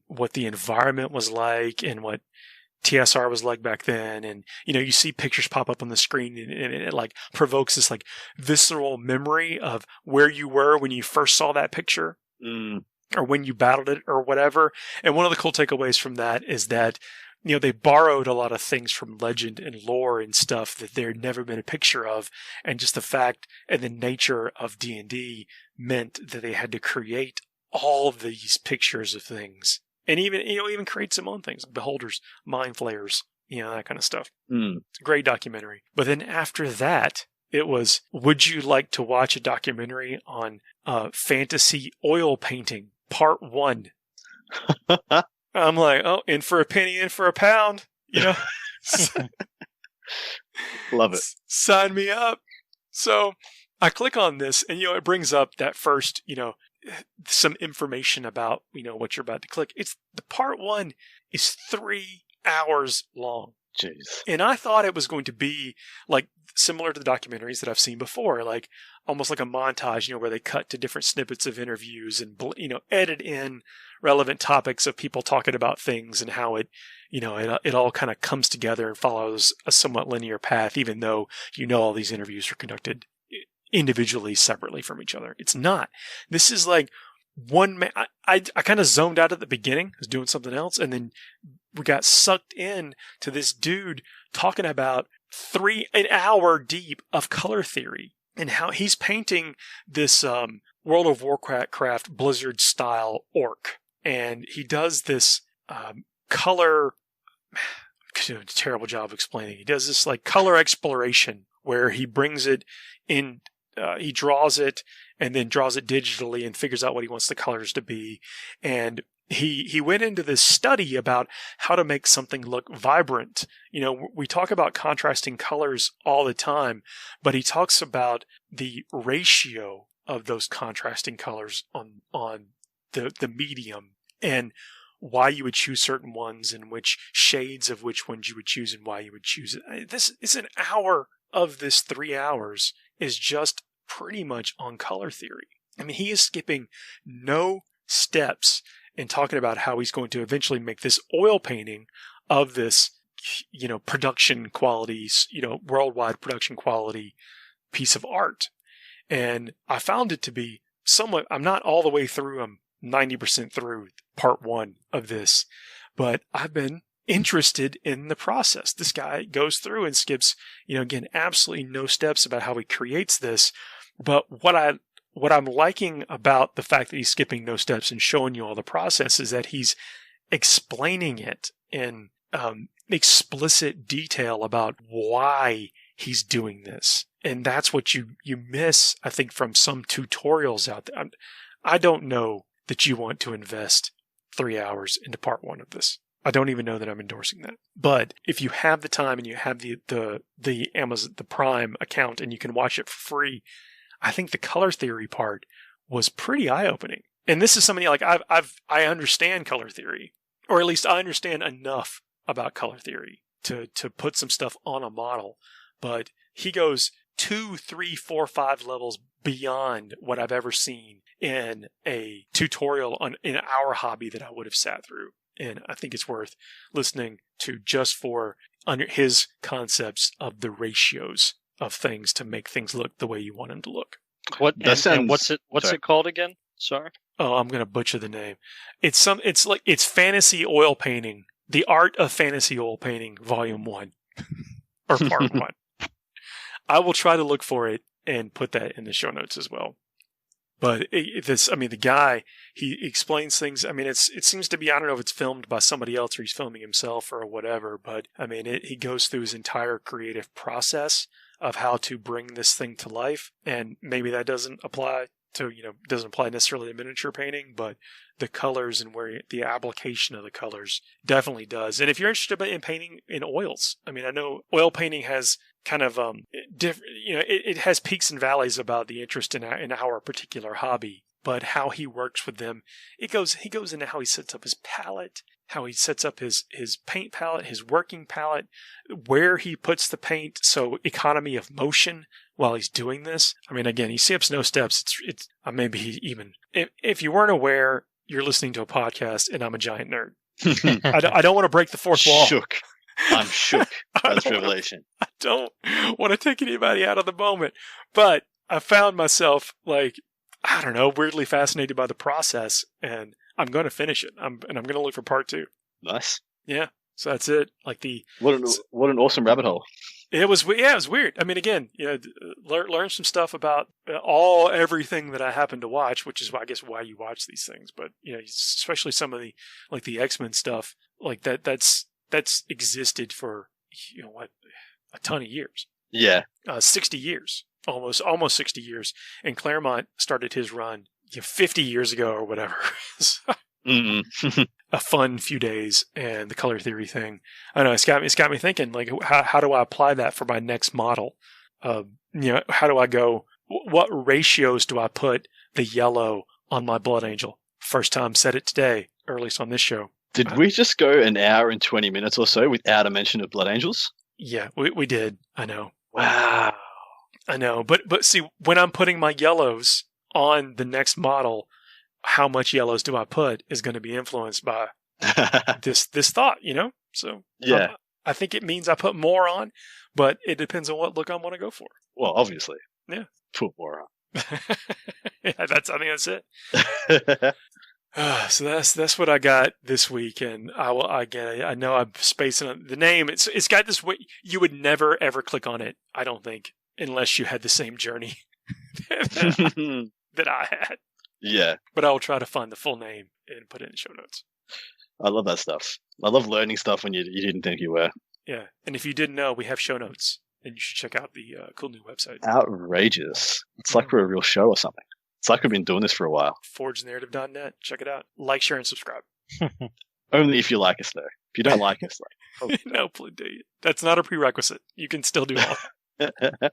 what the environment was like and what TSR was like back then. And, you see pictures pop up on the screen and it like provokes this like visceral memory of where you were when you first saw that picture or when you battled it or whatever. And one of the cool takeaways from that is that, they borrowed a lot of things from legend and lore and stuff that there had never been a picture of. And just the fact and the nature of D&D meant that they had to create all of these pictures of things. And even create some own things, beholders, mind flayers, that kind of stuff. It's a great documentary. But then after that, it was, would you like to watch a documentary on fantasy oil painting, part 1? I'm like, oh, in for a penny, in for a pound, Love it. Sign me up. So I click on this and, it brings up that first, some information about, what you're about to click. The part 1 is 3 hours long. Jeez. And I thought it was going to be like similar to the documentaries that I've seen before, like almost like a montage, where they cut to different snippets of interviews and, edit in relevant topics of people talking about things and how it all kind of comes together and follows a somewhat linear path, even though, all these interviews are conducted individually, separately from each other. It's not. This is like one man. I kind of zoned out at the beginning. I was doing something else. And then we got sucked in to this dude talking about an hour deep of color theory and how he's painting this World of Warcraft Blizzard style orc. And he does this color, I'm doing a terrible job of explaining. He does this like color exploration where he brings it in, he draws it and then draws it digitally and figures out what he wants the colors to be. And he went into this study about how to make something look vibrant. We talk about contrasting colors all the time, but he talks about the ratio of those contrasting colors on the medium and why you would choose certain ones and which shades of which ones you would choose and why you would choose it. This is an hour of this 3 hours is just pretty much on color theory. I mean, he is skipping no steps in talking about how he's going to eventually make this oil painting of this, production qualities, worldwide production quality piece of art. And I found it to be somewhat, I'm not all the way through, I'm 90% through part 1 of this, but I've been interested in the process. This guy goes through and skips, again, absolutely no steps about how he creates this. But what I'm liking about the fact that he's skipping no steps and showing you all the process is that he's explaining it in explicit detail about why he's doing this. And that's what you miss, I think, from some tutorials out there. I don't know that you want to invest 3 hours into part 1 of this. I don't even know that I'm endorsing that. But if you have the time and you have the Amazon, the Prime account and you can watch it for free, I think the color theory part was pretty eye-opening. And this is something like I understand color theory, or at least I understand enough about color theory to put some stuff on a model. But he goes 2, 3, 4, 5 levels beyond what I've ever seen in a tutorial in our hobby that I would have sat through. And I think it's worth listening to just for under his concepts of the ratios of things to make things look the way you want them to look. What's it called again? Sorry. Oh, I'm going to butcher the name. It's fantasy oil painting. The Art of Fantasy Oil Painting, Volume 1 or Part 1. I will try to look for it and put that in the show notes as well. But the guy, he explains things. I mean, it seems to be, I don't know if it's filmed by somebody else or he's filming himself or whatever, but I mean, he goes through his entire creative process of how to bring this thing to life. And maybe that doesn't apply necessarily to miniature painting, but the colors and where the application of the colors definitely does. And if you're interested in painting in oils, I mean, I know oil painting has kind of it has peaks and valleys about the interest in our particular hobby, but how he works with them, he goes into how he sets up his palette, how he sets up his paint palette, his working palette, where he puts the paint, so economy of motion while he's doing this. I mean, again, he skips no steps. It's maybe even if you weren't aware, you're listening to a podcast and I'm a giant nerd. I don't want to break the fourth wall. Shook. I'm shook by this revelation. I don't want to take anybody out of the moment, but I found myself like, I don't know, weirdly fascinated by the process, and I'm going to finish it. I'm going to look for part 2. Nice. Yeah. So that's it. Like what an awesome rabbit hole. It was weird. I mean, again, learn some stuff about everything that I happen to watch, which is, I guess, why you watch these things. But especially some of the X-Men stuff, like that's existed for a ton of years. Yeah, 60 years, almost 60 years. And Claremont started his run 50 years ago or whatever. A fun few days, and the color theory thing. I know it's got me thinking, like, how do I apply that for my next model? How do I go? What ratios do I put the yellow on my Blood Angel? First time said it today, or at least on this show. Did we just go an hour and 20 minutes or so without a mention of Blood Angels? Yeah, we did. I know. Wow. I know, but see, when I'm putting my yellows on the next model, how much yellows do I put is going to be influenced by this thought, So yeah, I think it means I put more on, but it depends on what look I want to go for. Well, obviously, yeah, put more on. Yeah, I think that's it. So that's what I got this week, and I know I'm spacing on the name. It's got this way you would never ever click on it, I don't think, unless you had the same journey that I had. Yeah. But I will try to find the full name and put it in the show notes. I love that stuff. I love learning stuff when you didn't think you were. Yeah. And if you didn't know, we have show notes, and you should check out the cool new website. Outrageous. It's like we're a real show or something. It's like we've been doing this for a while. ForgeNarrative.net. Check it out. Like, share, and subscribe. Only if you like us, though. If you don't like us, no, that's not a prerequisite. You can still do all that.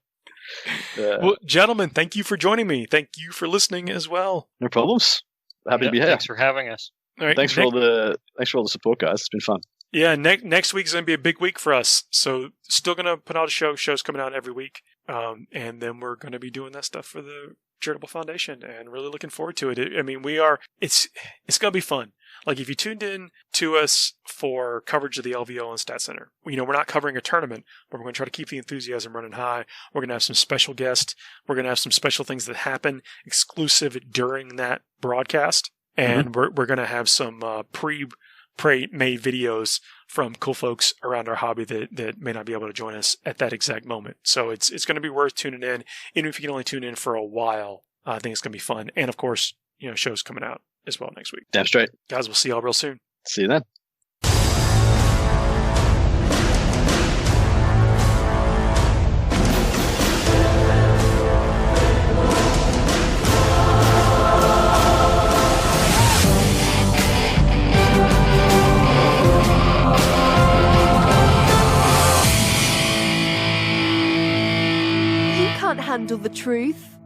Well, gentlemen, thank you for joining me. Thank you for listening as well. No problems. Happy to be here. Thanks for having us. All right, thanks for all the support, guys. It's been fun. Yeah, next week's going to be a big week for us. So still going to put out a show. Shows coming out every week. And then we're going to be doing that stuff for the Charitable Foundation, and really looking forward to it. It's going to be fun. Like, if you tuned in to us for coverage of the LVO and Stat Center, we're not covering a tournament, but we're going to try to keep the enthusiasm running high. We're going to have some special guests. We're going to have some special things that happen exclusive during that broadcast. And we're going to have some pre-made videos from cool folks around our hobby that may not be able to join us at that exact moment. So it's going to be worth tuning in. Even if you can only tune in for a while, I think it's going to be fun. And of course, shows coming out as well next week. Damn straight. Guys, we'll see y'all real soon. See you then. You can't handle the truth.